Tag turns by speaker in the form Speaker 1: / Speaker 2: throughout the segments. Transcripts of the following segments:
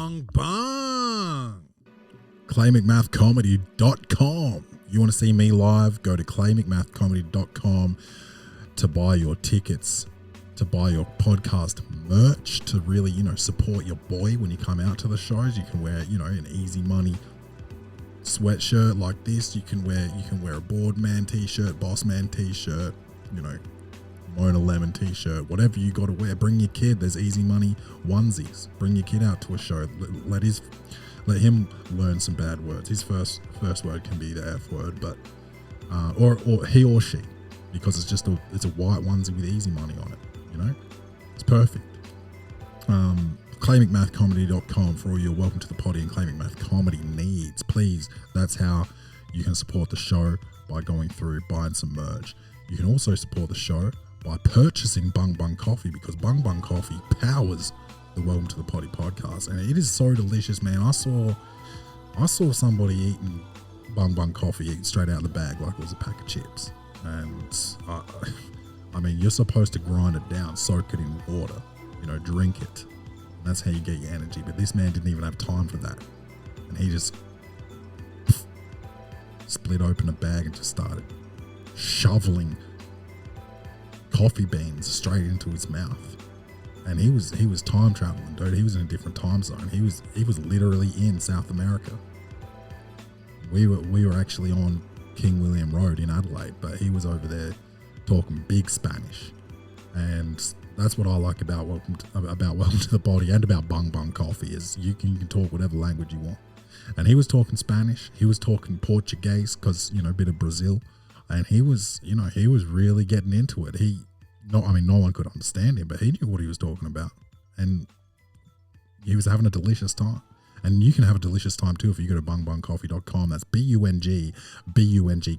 Speaker 1: bung bung. ClayMcMathComedy.com. You want to see me live? Go to ClayMcMathComedy.com to buy your tickets, to buy your podcast merch, to really, support your boy when you come out to the shows. You can wear, an Easy Money sweatshirt like this. You can wear a Boardman t-shirt, Bossman t-shirt, Mona Lemon t-shirt, whatever you got to wear. Bring your kid. There's Easy Money onesies. Bring your kid out to a show. Let him learn some bad words. His first word can be the F word, but or he or she, because it's a white onesie with Easy Money on it. It's perfect. ClayMcMathComedy.com for all your Welcome to the Poddy and Clay McMath comedy needs. Please, that's how you can support the show, by going through buying some merch. You can also support the show by purchasing Bung Bung Coffee, because Bung Bung Coffee powers the Welcome to the Poddy podcast, and it is so delicious, man. I saw somebody eating Bung Bung Coffee, eating straight out of the bag like it was a pack of chips. And I mean, you're supposed to grind it down, soak it in water, drink it. And that's how you get your energy. But this man didn't even have time for that, and he just split open a bag and just started shoveling coffee beans straight into his mouth. And he was time traveling, dude. He was in a different time zone. He was literally in South America. We were actually on King William Road in Adelaide, but he was over there talking big Spanish. And that's what I like about Welcome to the Poddy and about Bung Bung Coffee, is you can talk whatever language you want. And he was talking Spanish. He was talking Portuguese, because a bit of Brazil. And he was really getting into it. No one could understand him, but he knew what he was talking about. And he was having a delicious time. And you can have a delicious time too if you go to bungbungcoffee.com. That's BUNG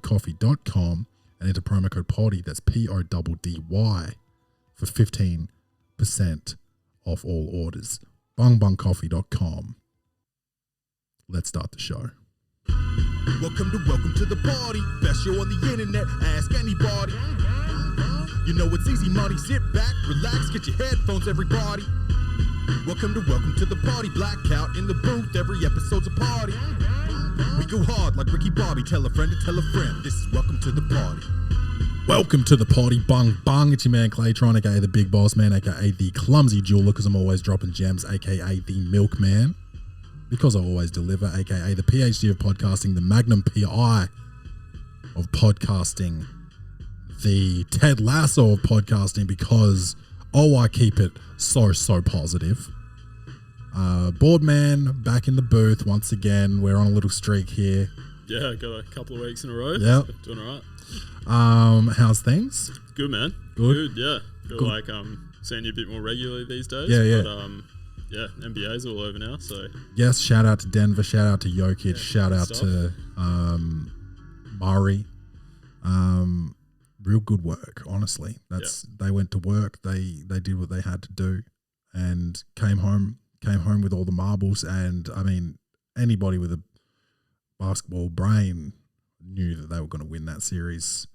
Speaker 1: coffee.com, and enter promo code PODDY, that's PODDY, for 15% off all orders. Bungbungcoffee.com. Let's start the show.
Speaker 2: Welcome to the party. Best show on the internet. Ask anybody. It's Easy Money. Sit back, relax, get your headphones, everybody. Welcome to the party. Blackout in the booth. Every episode's a party. We go hard like Ricky Bobby. Tell a friend to tell a friend. This is Welcome to the Party.
Speaker 1: Welcome to the Poddy. Bung bung. It's your man Claytron, aka the Big Boss Man, aka the Clumsy Jeweler, because I'm always dropping gems, aka the Milkman, because I always deliver, aka the PhD of podcasting, the Magnum PI of podcasting, the Ted Lasso of podcasting, because I keep it so positive. Boardman back in the booth once again. We're on a little streak here.
Speaker 3: Yeah, got a couple of weeks in a row.
Speaker 1: Yeah,
Speaker 3: so doing all right.
Speaker 1: How's things?
Speaker 3: Good, man.
Speaker 1: Good.
Speaker 3: Yeah. Feel
Speaker 1: Good.
Speaker 3: like seeing you a bit more regularly these days.
Speaker 1: Yeah.
Speaker 3: But NBA's all over now. So
Speaker 1: yes, shout out to Denver. Shout out to Jokic.
Speaker 3: Yeah,
Speaker 1: shout out to Murray. Real good work, honestly. They went to work. They did what they had to do, and came home with all the marbles. And I mean, anybody with a basketball brain knew that they were going to win that series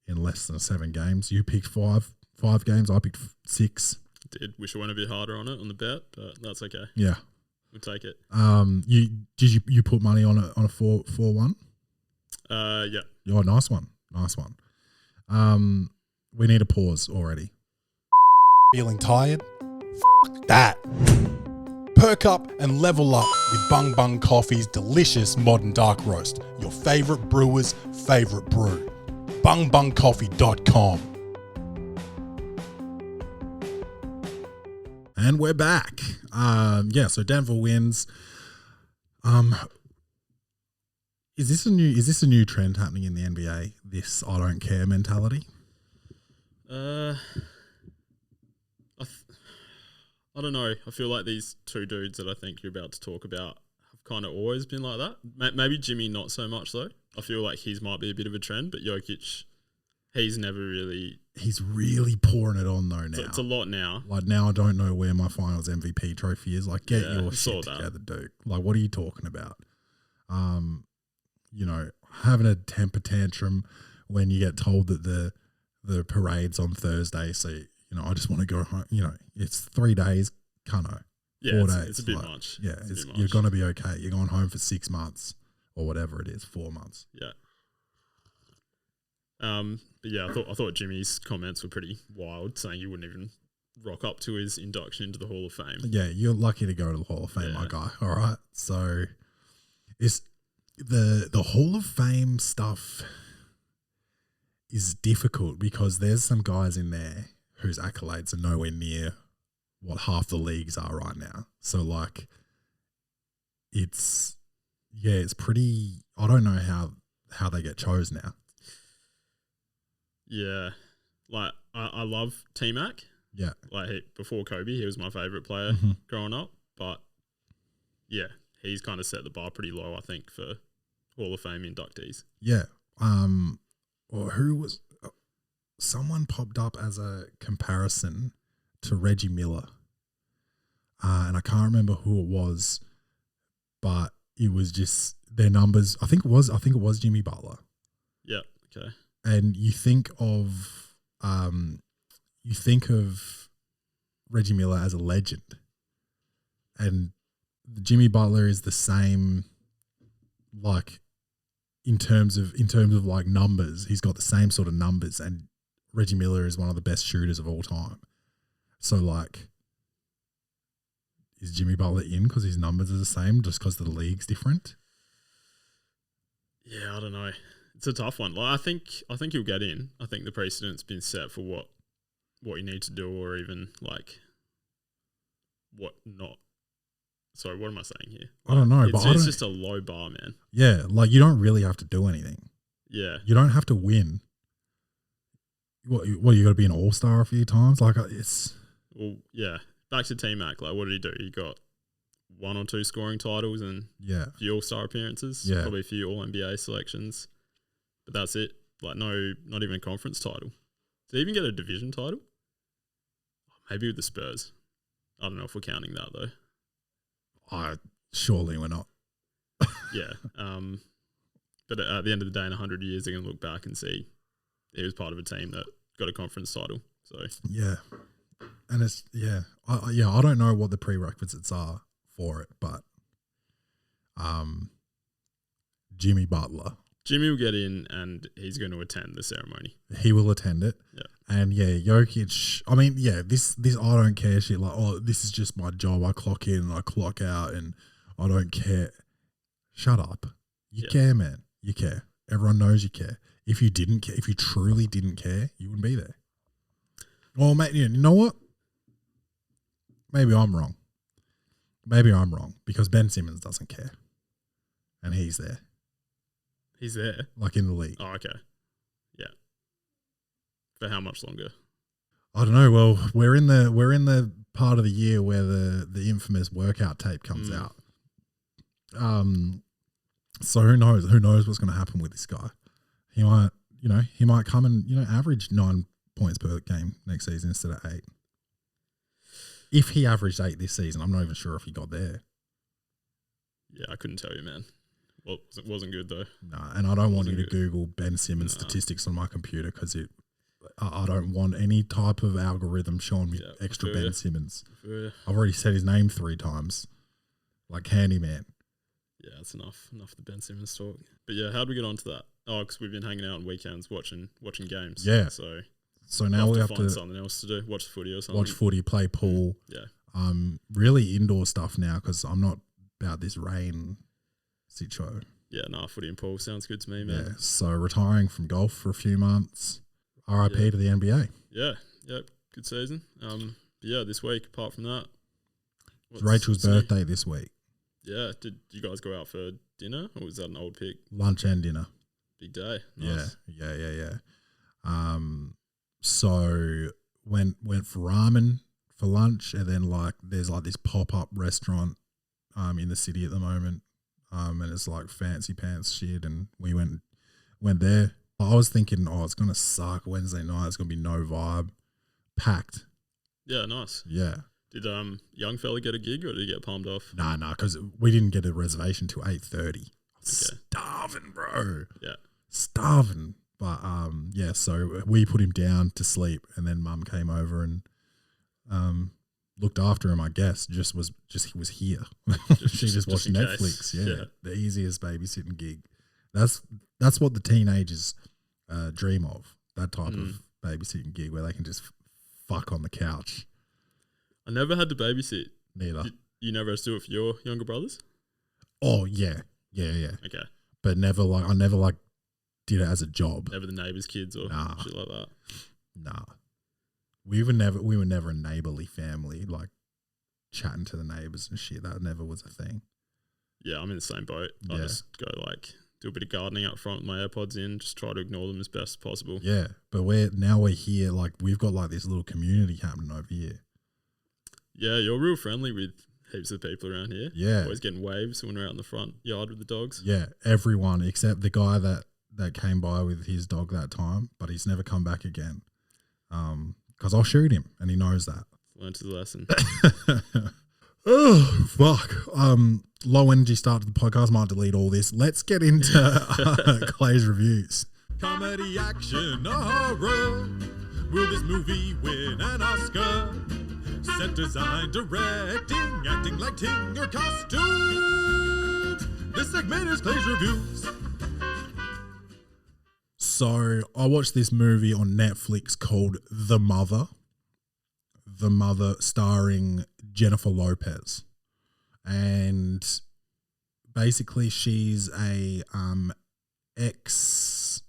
Speaker 1: in less than 7 games. You picked five games. I picked 6.
Speaker 3: did wish I went a bit harder on it on the bet, but that's okay.
Speaker 1: Yeah,
Speaker 3: We'll take it.
Speaker 1: You put money on a 4-1?
Speaker 3: Yeah.
Speaker 1: Oh, nice one. We need a pause already.
Speaker 4: Feeling tired? That. Perk up and level up with Bung Bung Coffee's delicious modern dark roast, your favourite brewer's favourite brew. bungbungcoffee.com.
Speaker 1: And we're back. So Denver wins. Is this a new trend happening in the NBA? This I don't care mentality?
Speaker 3: I don't know. I feel like these two dudes that I think you're about to talk about have kind of always been like that. Maybe Jimmy not so much though. I feel like his might be a bit of a trend, but Jokic, he's never really...
Speaker 1: He's really pouring it on though now.
Speaker 3: It's a lot now.
Speaker 1: Like now I don't know where my finals MVP trophy is. Like get your shit together, dude. Like what are you talking about? Having a temper tantrum when you get told that the parade's on Thursday, so I just want to go home. It's 3 days, Cunno.
Speaker 3: Yeah,
Speaker 1: 4
Speaker 3: it's,
Speaker 1: days.
Speaker 3: it's a bit
Speaker 1: like,
Speaker 3: much.
Speaker 1: Yeah,
Speaker 3: It's a bit
Speaker 1: you're
Speaker 3: much.
Speaker 1: gonna be okay. You're going home for 6 months or whatever it is, 4 months.
Speaker 3: Yeah. But yeah, I thought Jimmy's comments were pretty wild, saying he wouldn't even rock up to his induction into the Hall of Fame.
Speaker 1: Yeah, you're lucky to go to the Hall of Fame, my
Speaker 3: Yeah.
Speaker 1: guy. All right, so it's the Hall of Fame stuff is difficult because there's some guys in there whose accolades are nowhere near what half the leagues are right now. So like, it's pretty. I don't know how they get chose now.
Speaker 3: Yeah. Like, I love T-Mac.
Speaker 1: Yeah,
Speaker 3: Like, before Kobe, he was my favourite player
Speaker 1: Mm-hmm.
Speaker 3: growing up. But, yeah, he's kind of set the bar pretty low, I think, for Hall of Fame inductees.
Speaker 1: yeah. Or who was someone popped up as a comparison to Reggie Miller, and I can't remember who it was, but it was just their numbers. I think it was Jimmy Butler.
Speaker 3: Yeah, okay.
Speaker 1: And you think of Reggie Miller as a legend, and Jimmy Butler is the same, like in terms of like numbers, he's got the same sort of numbers, and Reggie Miller is one of the best shooters of all time. So like, is Jimmy Butler in because his numbers are the same, just because the league's different?
Speaker 3: Yeah, I don't know. It's a tough one. Like, I think he'll get in. I think the precedent's been set for what you need to do, or even like what not. Sorry, what am I saying here?
Speaker 1: I don't know, but
Speaker 3: It's just a low bar, man.
Speaker 1: Yeah, like you don't really have to do anything.
Speaker 3: Yeah.
Speaker 1: You don't have to win. What you got to be an all-star a few times? Like it's
Speaker 3: Well, yeah. Back to T-Mac. Like, what did he do? He got 1 or 2 scoring titles and
Speaker 1: yeah,
Speaker 3: a few all-star appearances.
Speaker 1: Yeah.
Speaker 3: Probably a few all-NBA selections. But that's it. Like, not even a conference title. Did he even get a division title? Maybe with the Spurs. I don't know if we're counting that, though.
Speaker 1: Surely we're not.
Speaker 3: Yeah. But at the end of the day, in 100 years, they're going to look back and see he was part of a team that got a conference title. So
Speaker 1: Yeah, and it's I don't know what the prerequisites are for it, but Jimmy Butler,
Speaker 3: Jimmy will get in and he's going to attend the ceremony.
Speaker 1: he will attend it.
Speaker 3: Yeah.
Speaker 1: And yeah, Jokic. I mean, yeah, this I don't care shit. Like, oh, this is just my job. I clock in and I clock out, and I don't care. Shut up. You care, man. You care. Everyone knows you care. If you didn't care, if you truly didn't care, you wouldn't be there. Well, mate, you know what? Maybe I'm wrong. Because Ben Simmons doesn't care, and he's there,
Speaker 3: He's there.
Speaker 1: like in the league.
Speaker 3: Oh, okay. Yeah. For how much longer?
Speaker 1: I don't know. Well, we're in the part of the year where the infamous workout tape comes out. So who knows? Who knows what's going to happen with this guy? He might come and average 9 points per game next season instead of 8. If he averaged 8 this season, I'm not even sure if he got there.
Speaker 3: Yeah, I couldn't tell you, man. Well, it wasn't good though.
Speaker 1: No, and I don't want you to
Speaker 3: Wasn't
Speaker 1: Google Ben Simmons statistics on my computer because I don't want any type of algorithm showing me extra
Speaker 3: I feel
Speaker 1: Ben
Speaker 3: ya.
Speaker 1: Simmons.
Speaker 3: Yeah,
Speaker 1: I've already said his name 3 times, like handyman.
Speaker 3: that's enough. Enough of the Ben Simmons talk. But yeah, how'd we get onto that? Oh, because we've been hanging out on weekends watching games.
Speaker 1: Yeah.
Speaker 3: So
Speaker 1: now we have
Speaker 3: find
Speaker 1: to
Speaker 3: something else to do. Watch the footy or something.
Speaker 1: watch footy, play pool.
Speaker 3: Yeah.
Speaker 1: Really indoor stuff now because I'm not about this rain situation.
Speaker 3: Yeah, footy and pool sounds good to me, man.
Speaker 1: Yeah, so retiring from golf for a few months. RIP to the NBA.
Speaker 3: Yeah. Good season. But yeah, this week, apart from that.
Speaker 1: It's Rachel's
Speaker 3: what's new?
Speaker 1: birthday this week.
Speaker 3: Yeah. Did you guys go out for dinner or was that an old pick?
Speaker 1: Lunch and dinner.
Speaker 3: Big day. Nice.
Speaker 1: Yeah. So went for ramen for lunch, and then there's this pop-up restaurant in the city at the moment. And it's like fancy pants shit, and we went there. I was thinking, it's gonna suck Wednesday night. It's gonna be no vibe, packed.
Speaker 3: Yeah, nice.
Speaker 1: Yeah.
Speaker 3: Did young fella get a gig or did he get palmed off?
Speaker 1: Nah, because we didn't get a reservation till 8:30.
Speaker 3: Okay.
Speaker 1: Starving, bro.
Speaker 3: Yeah.
Speaker 1: Starving. But so we put him down to sleep, and then Mum came over and looked after him, I guess. He was here. She just watched
Speaker 3: in
Speaker 1: Netflix.
Speaker 3: case.
Speaker 1: Yeah, the easiest babysitting gig. That's what the teenagers dream of. That type of babysitting gig where they can just fuck on the couch.
Speaker 3: I never had to babysit.
Speaker 1: Neither.
Speaker 3: You never had to do it for your younger brothers?
Speaker 1: Oh yeah.
Speaker 3: Okay.
Speaker 1: But I never did it as a job.
Speaker 3: Never the neighbours' kids or shit like that.
Speaker 1: Nah. We were never a neighbourly family, like chatting to the neighbours and shit. That never was a thing.
Speaker 3: Yeah, I'm in the same boat. I just go do a bit of gardening up front with my AirPods in, just try to ignore them as best as possible.
Speaker 1: Yeah, but we're here, like we've got like this little community happening over here.
Speaker 3: Yeah, you're real friendly with heaps of people around here.
Speaker 1: Yeah.
Speaker 3: Always getting waves when we're out in the front yard with the dogs.
Speaker 1: Yeah, everyone except the guy that came by with his dog that time, but he's never come back again. Because I'll shoot him, and he knows that.
Speaker 3: Learned his lesson.
Speaker 1: Oh, fuck. Low energy start to the podcast. Might delete all this. Let's get into Clay's reviews.
Speaker 2: Comedy, action, or horror. Will this movie win an Oscar? Set design, directing, acting, lighting, or costumes. This segment is Clay's Reviews.
Speaker 1: So I watched this movie on Netflix called The Mother. The Mother, starring Jennifer Lopez. And basically she's a ex-Marine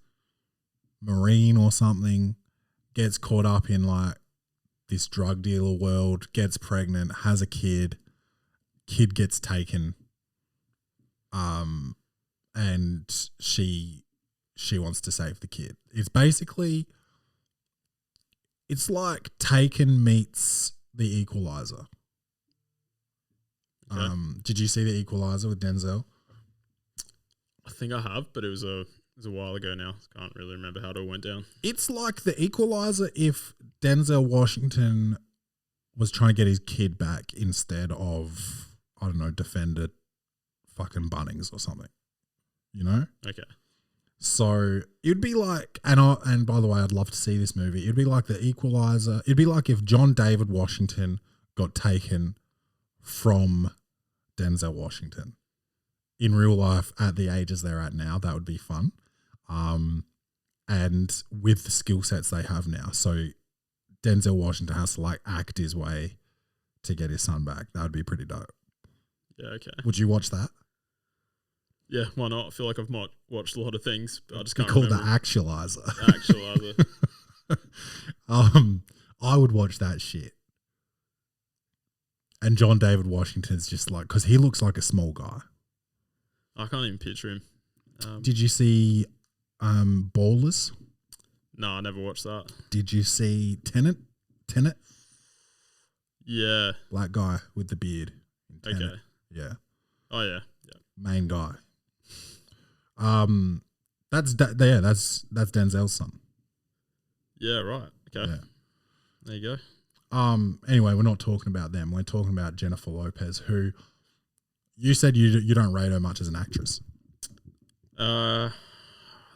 Speaker 1: or something, gets caught up in like this drug dealer world, gets pregnant, has a kid gets taken, and she wants to save the kid. It's like Taken meets The Equalizer.
Speaker 3: Okay.
Speaker 1: Did you see The Equalizer with Denzel?
Speaker 3: I think I have, but it was a while ago now. Can't really remember how it all went down.
Speaker 1: It's like The Equalizer if Denzel Washington was trying to get his kid back instead of, I don't know, defend at fucking Bunnings or something. You know?
Speaker 3: Okay.
Speaker 1: So it'd be like, and by the way, I'd love to see this movie. It'd be like The Equalizer. It'd be like if John David Washington got taken from Denzel Washington in real life at the ages they're at now. That would be fun. And with the skill sets they have now. So Denzel Washington has to like act his way to get his son back. That would be pretty dope.
Speaker 3: Yeah, okay.
Speaker 1: Would you watch that?
Speaker 3: Yeah, why not? I feel like I've watched a lot of things, but I just can't
Speaker 1: called
Speaker 3: remember.
Speaker 1: The Actualizer.
Speaker 3: Actualizer.
Speaker 1: I would watch that shit. And John David Washington's just like, because he looks like a small guy.
Speaker 3: I can't even picture him.
Speaker 1: Did you see Ballers?
Speaker 3: No, I never watched that.
Speaker 1: Did you see Tenet?
Speaker 3: Yeah.
Speaker 1: Black guy with the beard.
Speaker 3: Okay.
Speaker 1: Yeah.
Speaker 3: Oh, yeah.
Speaker 1: Main guy. That's Denzel's son.
Speaker 3: Yeah, right. Okay.
Speaker 1: Yeah.
Speaker 3: There you go.
Speaker 1: Anyway, we're not talking about them. We're talking about Jennifer Lopez, who you said you don't rate her much as an actress.
Speaker 3: Not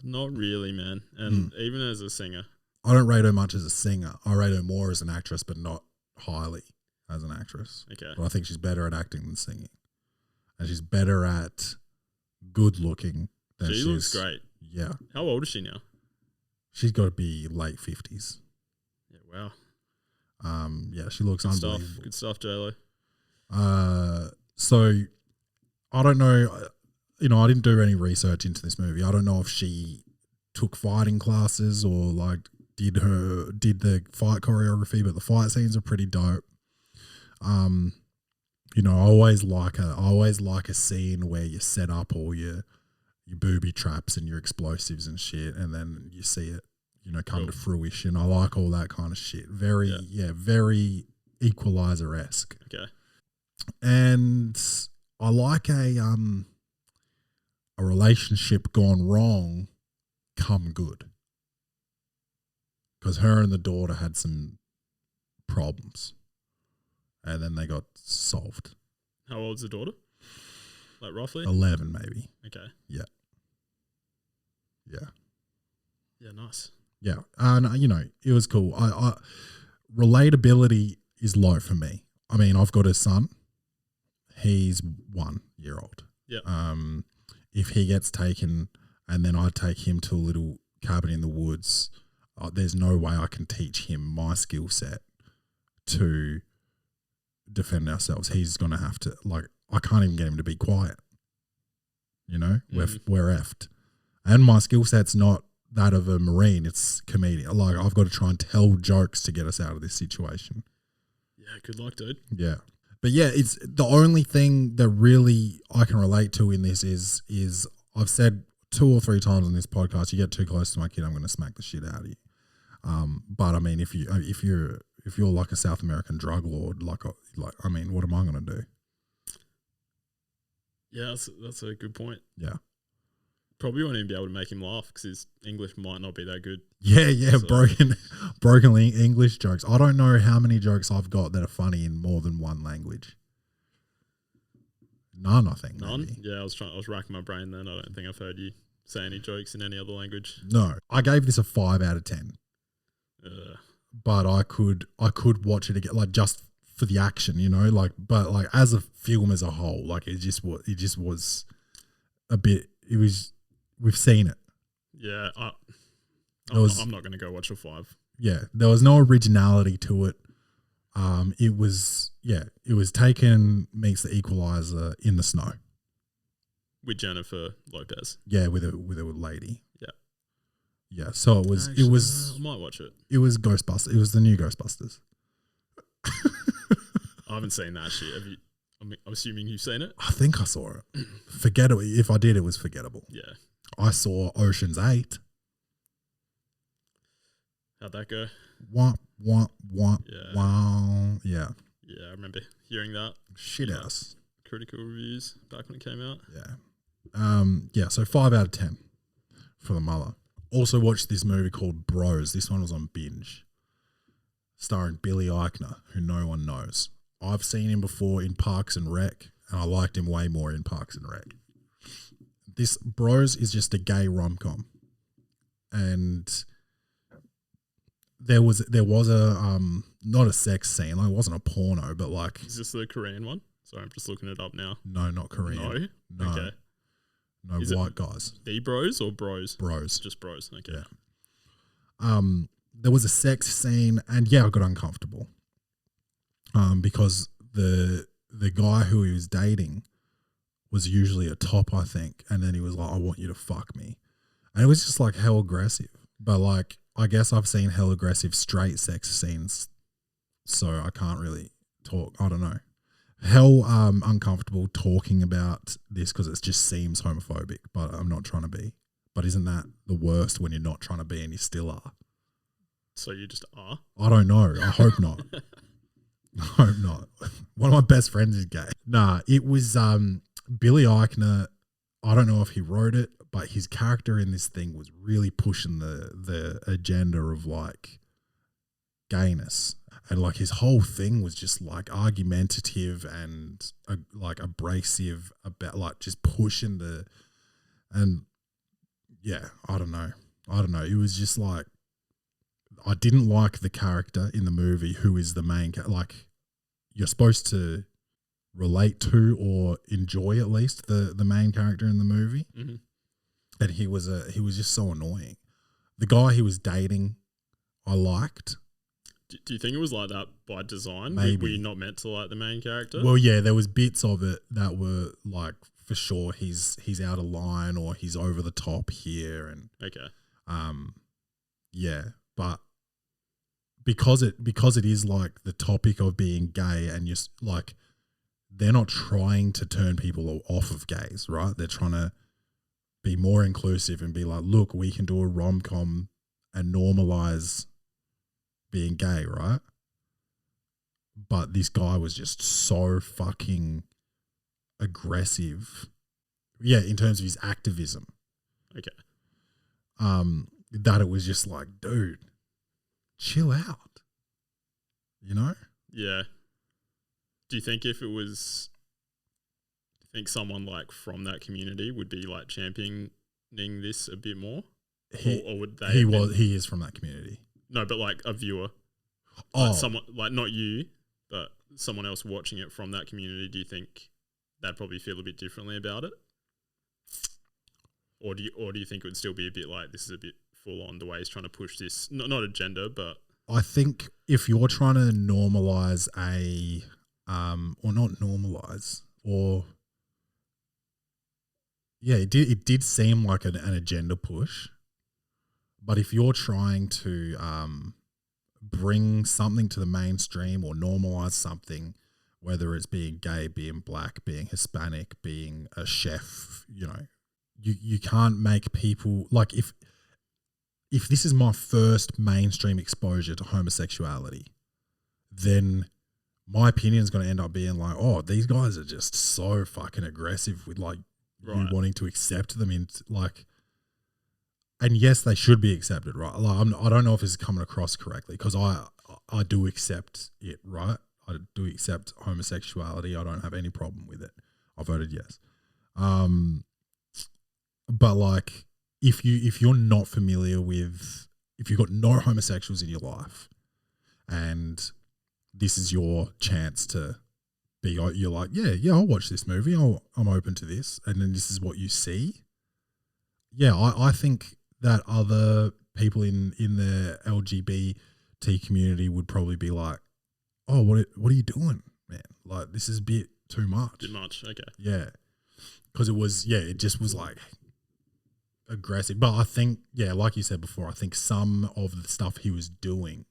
Speaker 3: really, man. And even as a singer.
Speaker 1: I don't rate her much as a singer. I rate her more as an actress, but not highly as an actress.
Speaker 3: Okay.
Speaker 1: But I think she's better at acting than singing. And she's better at good looking than
Speaker 3: she looks great.
Speaker 1: Yeah.
Speaker 3: How old is she now?
Speaker 1: She's got to be late 50s.
Speaker 3: Yeah, wow.
Speaker 1: Yeah, she looks unbelievable.
Speaker 3: Good stuff, J-Lo.
Speaker 1: So I don't know, I didn't do any research into this movie. I don't know if she took fighting classes or like did the fight choreography, but the fight scenes are pretty dope. I always like a scene where you set up all your booby traps and your explosives and shit, and then you see it, come to fruition. I like all that kind of shit. Very Equalizer-esque.
Speaker 3: Okay.
Speaker 1: And I like a relationship gone wrong come good. Because her and the daughter had some problems. And then they got solved.
Speaker 3: How old's the daughter? Like roughly?
Speaker 1: 11 maybe.
Speaker 3: Okay.
Speaker 1: Yeah.
Speaker 3: Yeah, nice.
Speaker 1: Yeah. And, it was cool. I relatability is low for me. I mean, I've got a son. He's 1 year old.
Speaker 3: Yeah.
Speaker 1: If he gets taken and then I take him to a little cabin in the woods, there's no way I can teach him my skill set to defend ourselves. He's going to have to, like, I can't even get him to be quiet. You know, we're effed. And my skill set's not that of a Marine, it's comedian. Like, I've got to try and tell jokes to get us out of this situation.
Speaker 3: Yeah, good luck, dude.
Speaker 1: Yeah. But yeah, it's the only thing that really I can relate to in this is I've said 2 or 3 times on this podcast, you get too close to my kid, I'm going to smack the shit out of you. But I mean, if you're like a South American drug lord, like I mean, what am I going to do?
Speaker 3: Yeah, that's a good point.
Speaker 1: Yeah.
Speaker 3: Probably won't even be able to make him laugh because his English might not be that good.
Speaker 1: Yeah,
Speaker 3: So-
Speaker 1: broken English jokes. I don't know how many jokes I've got that are funny in more than one language. None, I think.
Speaker 3: None?
Speaker 1: Maybe.
Speaker 3: Yeah, I was racking my brain then. I don't think I've heard you say any jokes in any other language.
Speaker 1: No, I gave this a 5 out of 10. But I could watch it again, like just for the action, you know, like, but like as a film as a whole, like it just was a bit. We've seen it.
Speaker 3: Yeah, I'm not going to go watch a 5.
Speaker 1: Yeah, there was no originality to it. It was Taken meets The Equalizer in the snow.
Speaker 3: With Jennifer Lopez.
Speaker 1: Yeah, with a lady.
Speaker 3: Yeah.
Speaker 1: Yeah, so it was
Speaker 3: I might watch it.
Speaker 1: It was Ghostbusters. It was the new Ghostbusters.
Speaker 3: I haven't seen that shit. Have you? I'm assuming you've seen it.
Speaker 1: I think I saw it. Forgettable. If I did, it was forgettable.
Speaker 3: Yeah.
Speaker 1: I saw Ocean's 8.
Speaker 3: How'd that go?
Speaker 1: Womp, womp, womp,
Speaker 3: Yeah.
Speaker 1: wow. Yeah.
Speaker 3: Yeah, I remember hearing that.
Speaker 1: Shit house.
Speaker 3: Critical reviews back when it came out.
Speaker 1: Yeah. So 5 out of 10 for the mother. Also watched this movie called Bros. This one was on binge. Starring Billy Eichner, who no one knows. I've seen him before in Parks and Rec, and I liked him way more in Parks and Rec. This Bros is just a gay rom-com. And there was a not a sex scene, like it wasn't a porno, but like
Speaker 3: Is this the Korean one? Sorry, I'm just looking it up now.
Speaker 1: no, not Korean. No.
Speaker 3: Okay.
Speaker 1: No
Speaker 3: Is it
Speaker 1: white guys.
Speaker 3: The bros or bros?
Speaker 1: Bros.
Speaker 3: Just bros. Okay.
Speaker 1: Yeah. There was a sex scene, and yeah, I got uncomfortable. Because the guy who he was dating was usually a top, I think, and then he was like, "I want you to fuck me," and it was just like hell aggressive. But like, I guess I've seen hell aggressive straight sex scenes, so I can't really talk. I don't know. Hell uncomfortable talking about this because it just seems homophobic, but I'm not trying to be. But isn't that the worst when you're not trying to be and you still are?
Speaker 3: So you just are?
Speaker 1: I don't know. I hope not. I hope not. One of my best friends is gay. Nah, it was Billy Eichner. I don't know if he wrote it, but his character in this thing was really pushing the agenda of like gayness. And like his whole thing was just like argumentative and like abrasive about like just pushing and yeah, I don't know. It was just like, I didn't like the character in the movie who is the main like you're supposed to relate to or enjoy at least the main character in the movie.
Speaker 3: Mm-hmm.
Speaker 1: And he was just so annoying. The guy he was dating, I liked.
Speaker 3: Do you think it was like that by design?
Speaker 1: Maybe.
Speaker 3: Were you not meant to like the main character?
Speaker 1: Well, yeah, there was bits of it that were like for sure he's out of line or he's over the top here and
Speaker 3: Okay.
Speaker 1: Yeah, but because it is like the topic of being gay and you're like they're not trying to turn people off of gays, right? They're trying to be more inclusive and be like, look, we can do a rom-com and normalize being gay, right? But this guy was just so fucking aggressive. Yeah, in terms of his activism.
Speaker 3: Okay.
Speaker 1: That it was just like, dude, chill out. You know?
Speaker 3: Yeah. Do you think if it was, someone like from that community would be like championing this a bit more? Or would they?
Speaker 1: He is from that community.
Speaker 3: No, but like a viewer.
Speaker 1: Oh,
Speaker 3: Like someone like not you. but someone else watching it from that community, do you think they'd probably feel a bit differently about it? Or do you think it would still be a bit like, this is a bit full on the way he's trying to push this, not agenda, but...
Speaker 1: I think if you're trying to normalize or not normalize, or... Yeah, it did seem like an agenda push. But if you're trying to bring something to the mainstream or normalize something, whether it's being gay, being black, being Hispanic, being a chef, you can't make people like if this is my first mainstream exposure to homosexuality, then my opinion is going to end up being like, oh, these guys are just so fucking aggressive with like you wanting to accept them in like, and yes, they should be accepted, right? Like I don't know if this is coming across correctly because I do accept it, right? I do accept homosexuality. I don't have any problem with it. I voted yes. But like, if you're not familiar with, if you've got no homosexuals in your life, and this is your chance to be, you're like, yeah, I'll watch this movie. I'm open to this, and then this is what you see. Yeah, I think that other people in the LGBT community would probably be like, oh, what are you doing, man? Like, this is a bit too much.
Speaker 3: Too much, okay.
Speaker 1: Yeah, because it just was like aggressive. But I think, yeah, like you said before, I think some of the stuff he was doing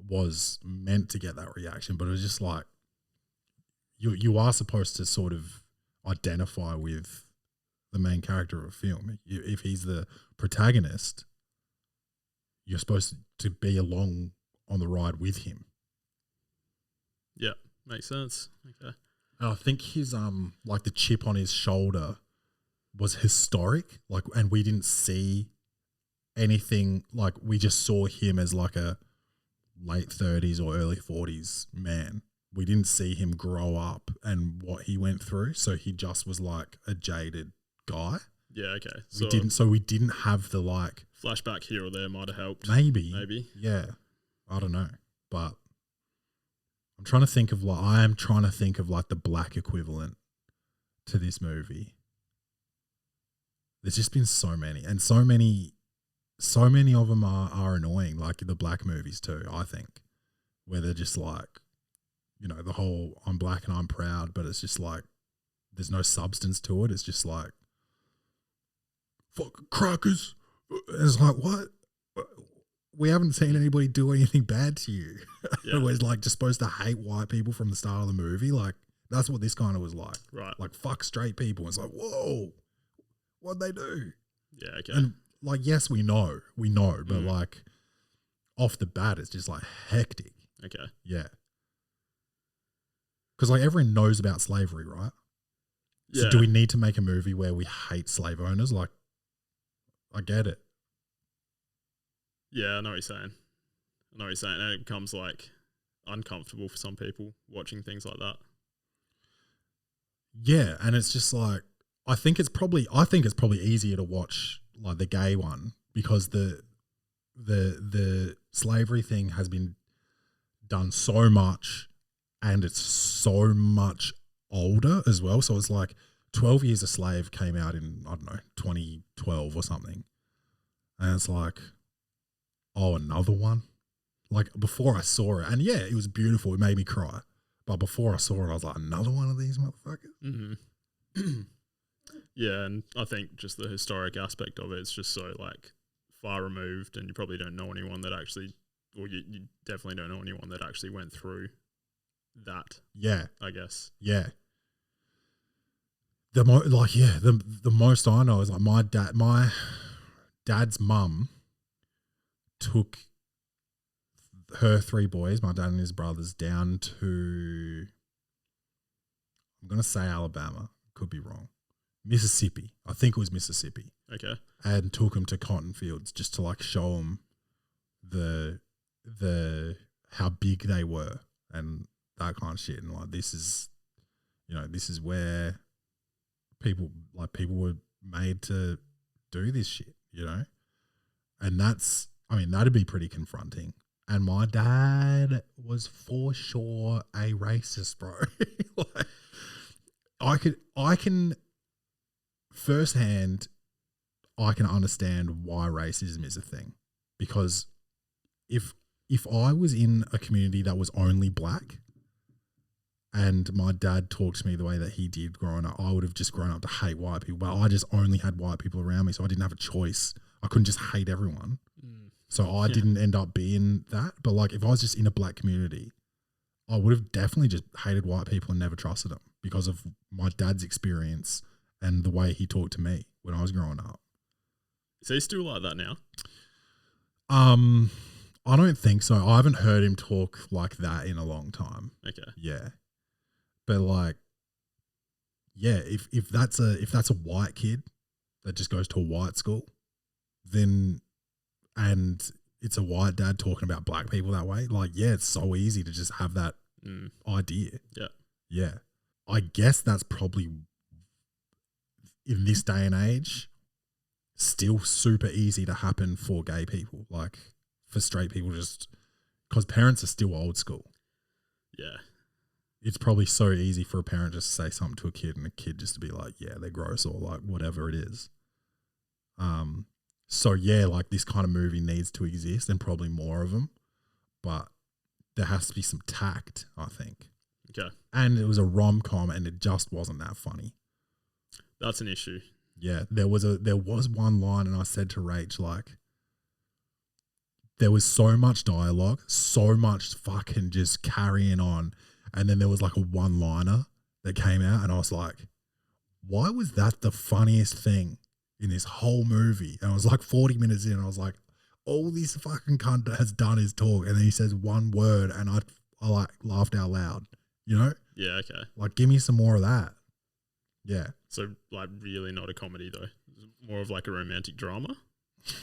Speaker 1: was meant to get that reaction, but it was just like, you are supposed to sort of identify with the main character of a film. If he's the protagonist, you're supposed to be along on the ride with him.
Speaker 3: Yeah, makes sense. Okay.
Speaker 1: And I think his like the chip on his shoulder was historic, like, and we didn't see anything, like we just saw him as like a late 30s or early 40s man. We didn't see him grow up and what he went through, so he just was like a jaded guy.
Speaker 3: Yeah, okay.
Speaker 1: We didn't have the like
Speaker 3: flashback here or there might have helped.
Speaker 1: Maybe. Yeah. I don't know. But I am trying to think of like the black equivalent to this movie. There's just been so many, and so many of them are annoying, like the black movies too, I think, where they're just like, the whole I'm black and I'm proud, but it's just like there's no substance to it. It's just like fucking crackers. It's like, what? We haven't seen anybody do anything bad to you. Yeah. We're like just supposed to hate white people from the start of the movie. Like that's what this kind of was like.
Speaker 3: Right.
Speaker 1: Like fuck straight people. It's like, whoa, what'd they do?
Speaker 3: Yeah, okay.
Speaker 1: And like, yes, we know, but like off the bat, it's just like hectic.
Speaker 3: Okay.
Speaker 1: Yeah. Because like everyone knows about slavery, right? So
Speaker 3: Yeah.
Speaker 1: do we need to make a movie where we hate slave owners? Like, I get it.
Speaker 3: Yeah, I know what you're saying. And it becomes like uncomfortable for some people watching things like that.
Speaker 1: Yeah, and it's just like I think it's probably easier to watch like the gay one because the slavery thing has been done so much and it's so much older as well. So it's like 12 Years a Slave came out in, I don't know, 2012 or something. And it's like, oh, another one? Like before I saw it, and yeah, it was beautiful. It made me cry. But before I saw it, I was like, another one of these motherfuckers?
Speaker 3: Mm-hmm. Yeah, and I think just the historic aspect of it is just so like far removed, and you probably don't know anyone that actually, or you definitely don't know anyone that actually went through that.
Speaker 1: Yeah.
Speaker 3: I guess.
Speaker 1: Yeah. The most I know is like my dad's mum took her three boys, my dad and his brothers, down to, I'm going to say Alabama, could be wrong, Mississippi. I think it was Mississippi.
Speaker 3: Okay. And
Speaker 1: took them to cotton fields just to like show them the how big they were and that kind of shit. And like, this is where people were made to do this shit, and that'd be pretty confronting. And my dad was for sure a racist, bro. Like, I can firsthand, I can understand why racism is a thing, because if I was in a community that was only black, and my dad talked to me the way that he did growing up, I would have just grown up to hate white people. But I just only had white people around me, so I didn't have a choice. I couldn't just hate everyone. So I didn't end up being that. But like, if I was just in a black community, I would have definitely just hated white people and never trusted them because of my dad's experience and the way he talked to me when I was growing up.
Speaker 3: Is he still like that now?
Speaker 1: I don't think so. I haven't heard him talk like that in a long time.
Speaker 3: Okay.
Speaker 1: Yeah. But like, yeah, if that's a white kid that just goes to a white school, then, and it's a white dad talking about black people that way, like, yeah, it's so easy to just have that idea.
Speaker 3: Yeah.
Speaker 1: Yeah. I guess that's probably, in this day and age, still super easy to happen for gay people. Like, for straight people, just because parents are still old school.
Speaker 3: Yeah.
Speaker 1: It's probably so easy for a parent just to say something to a kid and a kid just to be like, yeah, they're gross, or like whatever it is. So yeah, like this kind of movie needs to exist and probably more of them, but there has to be some tact, I think.
Speaker 3: Okay.
Speaker 1: And it was a rom-com and it just wasn't that funny.
Speaker 3: That's an issue.
Speaker 1: Yeah. There was one line, and I said to Rach, like, there was so much dialogue, so much fucking just carrying on. And then there was like a one-liner that came out, and I was like, why was that the funniest thing in this whole movie? And I was like 40 minutes in, and I was like, all this fucking cunt has done is talk, and then he says one word, and I like laughed out loud, you know?
Speaker 3: Yeah, okay.
Speaker 1: Like, give me some more of that. Yeah.
Speaker 3: So like really not a comedy though. More of like a romantic drama?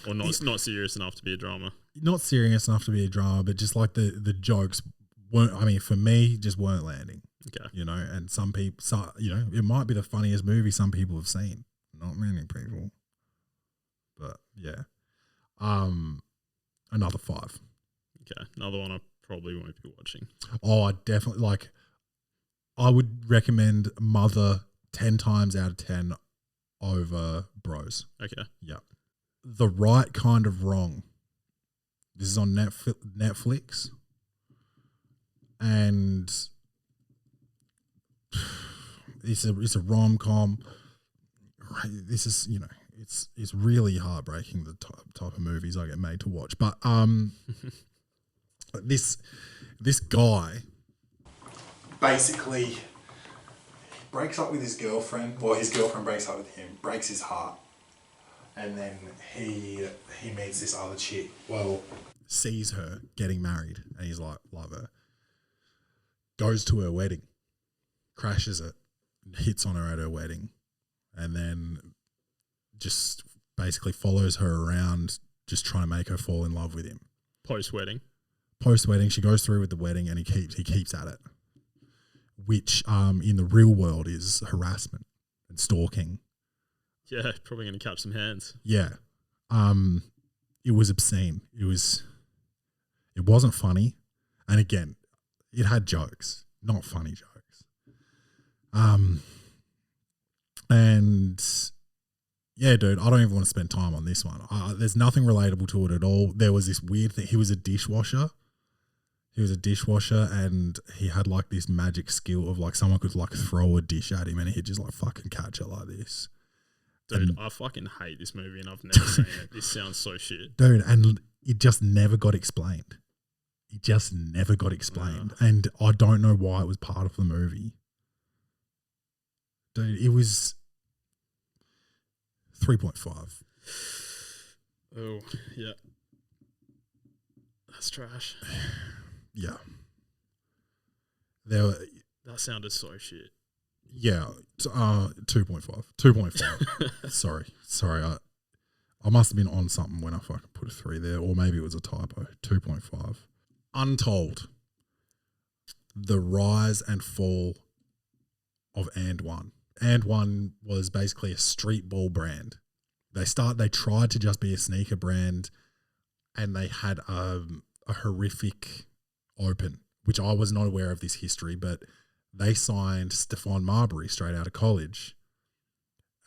Speaker 3: Or not serious enough to be a drama?
Speaker 1: Not serious enough to be a drama, but just like the jokes weren't, I mean, for me, just weren't landing.
Speaker 3: Okay. You
Speaker 1: know, and some people, you know, it might be the funniest movie some people have seen. Not many people. But yeah. Another 5.
Speaker 3: Okay. Another one I probably won't be watching.
Speaker 1: Oh, I definitely, like, I would recommend Mother 10 times out of 10 over Bros.
Speaker 3: Okay.
Speaker 1: Yeah. The Right Kind of Wrong. This is on Netflix. And it's a rom-com. This is, you know, it's really heartbreaking, the type of movies I get made to watch. But this guy basically breaks up with his girlfriend. Well, his girlfriend breaks up with him, breaks his heart, and then he meets this other chick. Well, sees her getting married, and he's like, love her. Goes to her wedding, crashes it, hits on her at her wedding, and then just basically follows her around, just trying to make her fall in love with him.
Speaker 3: Post-wedding,
Speaker 1: she goes through with the wedding, and he keeps at it, which in the real world is harassment and stalking.
Speaker 3: Yeah, probably going to catch some hands.
Speaker 1: Yeah, it was obscene. It wasn't funny, and again, it had jokes, not funny jokes. And yeah, dude, I don't even want to spend time on this one. There's nothing relatable to it at all. There was this weird thing. He was a dishwasher, and he had like this magic skill of like someone could like throw a dish at him and he'd just like fucking catch it like this.
Speaker 3: Dude, I fucking hate this movie and I've never seen it. This sounds so shit.
Speaker 1: Dude, and it just never got explained. And I don't know why it was part of the movie. Dude, it was 3.5.
Speaker 3: Oh, yeah. That's trash.
Speaker 1: Yeah.
Speaker 3: That sounded so shit.
Speaker 1: Yeah. 2.5. 2.5. Sorry. I must have been on something when I fucking put a 3 there, or maybe it was a typo. 2.5. Untold. The rise and fall of And1. And1 was basically a street ball brand. They tried to just be a sneaker brand, and they had a horrific open, which I was not aware of this history, but they signed Stephon Marbury straight out of college.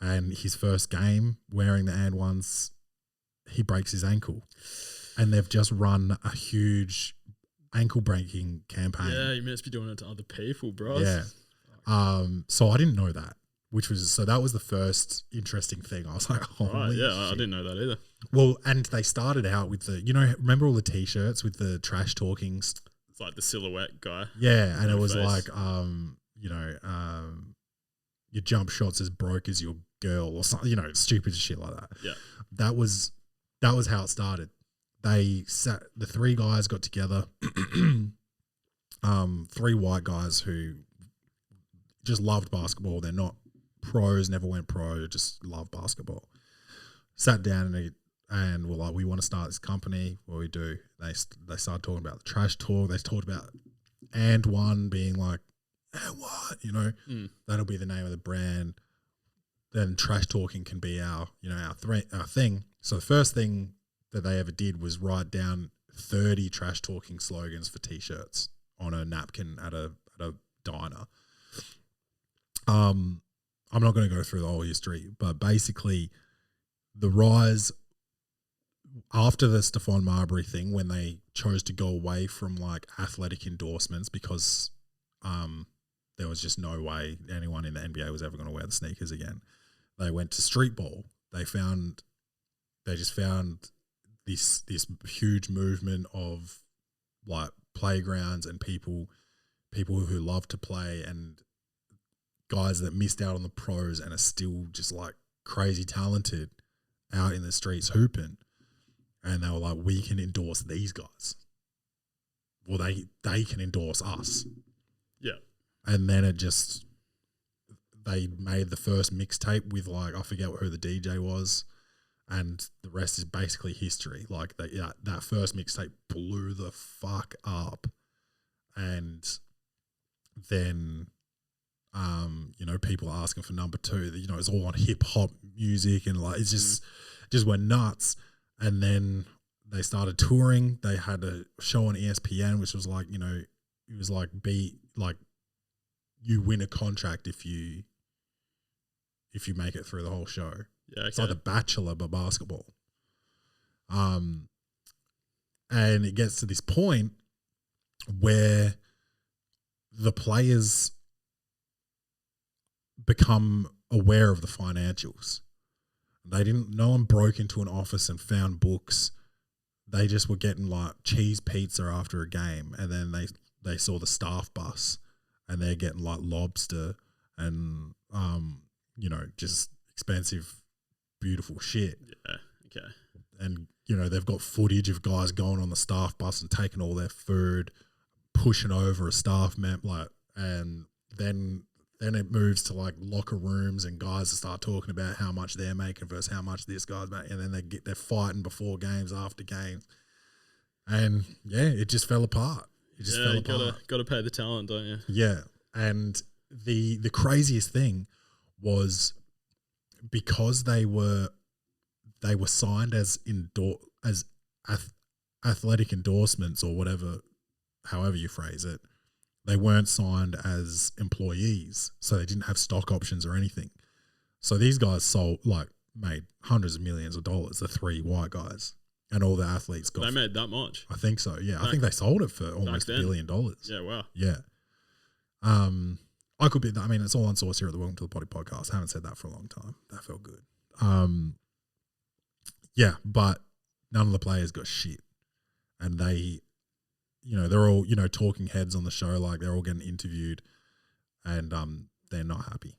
Speaker 1: And his first game wearing the and ones, he breaks his ankle. And they've just run a huge ankle breaking campaign.
Speaker 3: Yeah, you must be doing it to other people, bro.
Speaker 1: Yeah. So I didn't know that, that was the first interesting thing. I was like, holy
Speaker 3: yeah,
Speaker 1: shit.
Speaker 3: I didn't know that either.
Speaker 1: Well, and they started out with remember all the t-shirts with the trash talking?
Speaker 3: It's like the silhouette guy.
Speaker 1: Yeah, and it was
Speaker 3: face.
Speaker 1: like, your jump shot's as broke as your girl or something, stupid shit like that.
Speaker 3: Yeah.
Speaker 1: That was how it started. The three guys got together, three white guys who just loved basketball. They're not pros, never went pro, just love basketball. Sat down and were like, we want to start this company. What do we do? They started talking about the trash talk. They talked about and one being like, and what? That'll be the name of the brand. Then trash talking can be our thing. So the first thing that they ever did was write down 30 trash talking slogans for t-shirts on a napkin at a diner. I'm not going to go through the whole history, but basically the rise after the Stephon Marbury thing, when they chose to go away from like athletic endorsements because there was just no way anyone in the NBA was ever going to wear the sneakers again. They went to street ball. They just found this huge movement of like playgrounds and people who love to play and guys that missed out on the pros and are still just like crazy talented out in the streets hooping. And they were like, we can endorse these guys. Well, they can endorse us.
Speaker 3: Yeah.
Speaker 1: And then they made the first mixtape with like, I forget who the DJ was. And the rest is basically history. Like that first mixtape blew the fuck up. And then, people are asking for number 2. It's all on hip hop music and like, it's just went nuts. And then they started touring. They had a show on ESPN, which was like, it was like you win a contract if you make it through the whole show.
Speaker 3: Yeah, okay.
Speaker 1: It's like The Bachelor but basketball. And it gets to this point where the players become aware of the financials. No one broke into an office and found books. They just were getting like cheese pizza after a game, and then they saw the staff bus and they're getting like lobster and just expensive, beautiful shit.
Speaker 3: Yeah, okay.
Speaker 1: And they've got footage of guys going on the staff bus and taking all their food, pushing over a staff member, and then it moves to like locker rooms and guys start talking about how much they're making versus how much this guy's making, and then they're fighting before games, after games, and it just fell apart. It just fell apart.
Speaker 3: Got to pay the talent, don't you?
Speaker 1: Yeah, and the craziest thing was because they were signed as athletic endorsements or whatever, however you phrase it. They weren't signed as employees, so they didn't have stock options or anything. So these guys made hundreds of millions of dollars, the 3 white guys, and all the athletes got.
Speaker 3: They made that much?
Speaker 1: I think so, yeah. I think they sold it for almost $1 billion.
Speaker 3: Yeah, wow.
Speaker 1: Yeah. I could be, it's all on source here at the Welcome to the Poddy podcast. I haven't said that for a long time. That felt good. But none of the players got shit. And they... they're all, talking heads on the show, like they're all getting interviewed and they're not happy.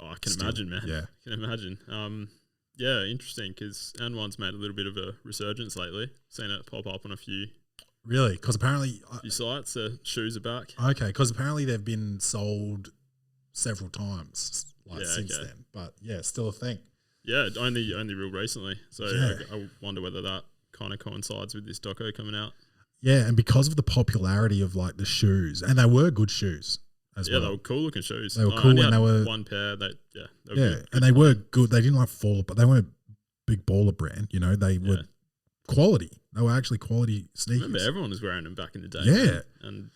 Speaker 3: Oh, I can imagine, man.
Speaker 1: Yeah.
Speaker 3: I can imagine. Interesting because N1's made a little bit of a resurgence lately. Seen it pop up on a few.
Speaker 1: Really? Because apparently...
Speaker 3: few sites, the shoes are back.
Speaker 1: Okay, because apparently they've been sold several times since then. But yeah, still a thing.
Speaker 3: Yeah, only real recently. So
Speaker 1: Yeah.
Speaker 3: I wonder whether that kind of coincides with this doco coming out.
Speaker 1: Yeah, and because of the popularity of like the shoes, and they were good shoes as well.
Speaker 3: Yeah, they were cool looking shoes.
Speaker 1: They were cool and they were
Speaker 3: one pair. They were
Speaker 1: good. And they were good. They didn't like fall, but they weren't big baller brand. They were quality. They were actually quality
Speaker 3: I
Speaker 1: sneakers.
Speaker 3: remember everyone was wearing them back in the day.
Speaker 1: Yeah.
Speaker 3: Man. And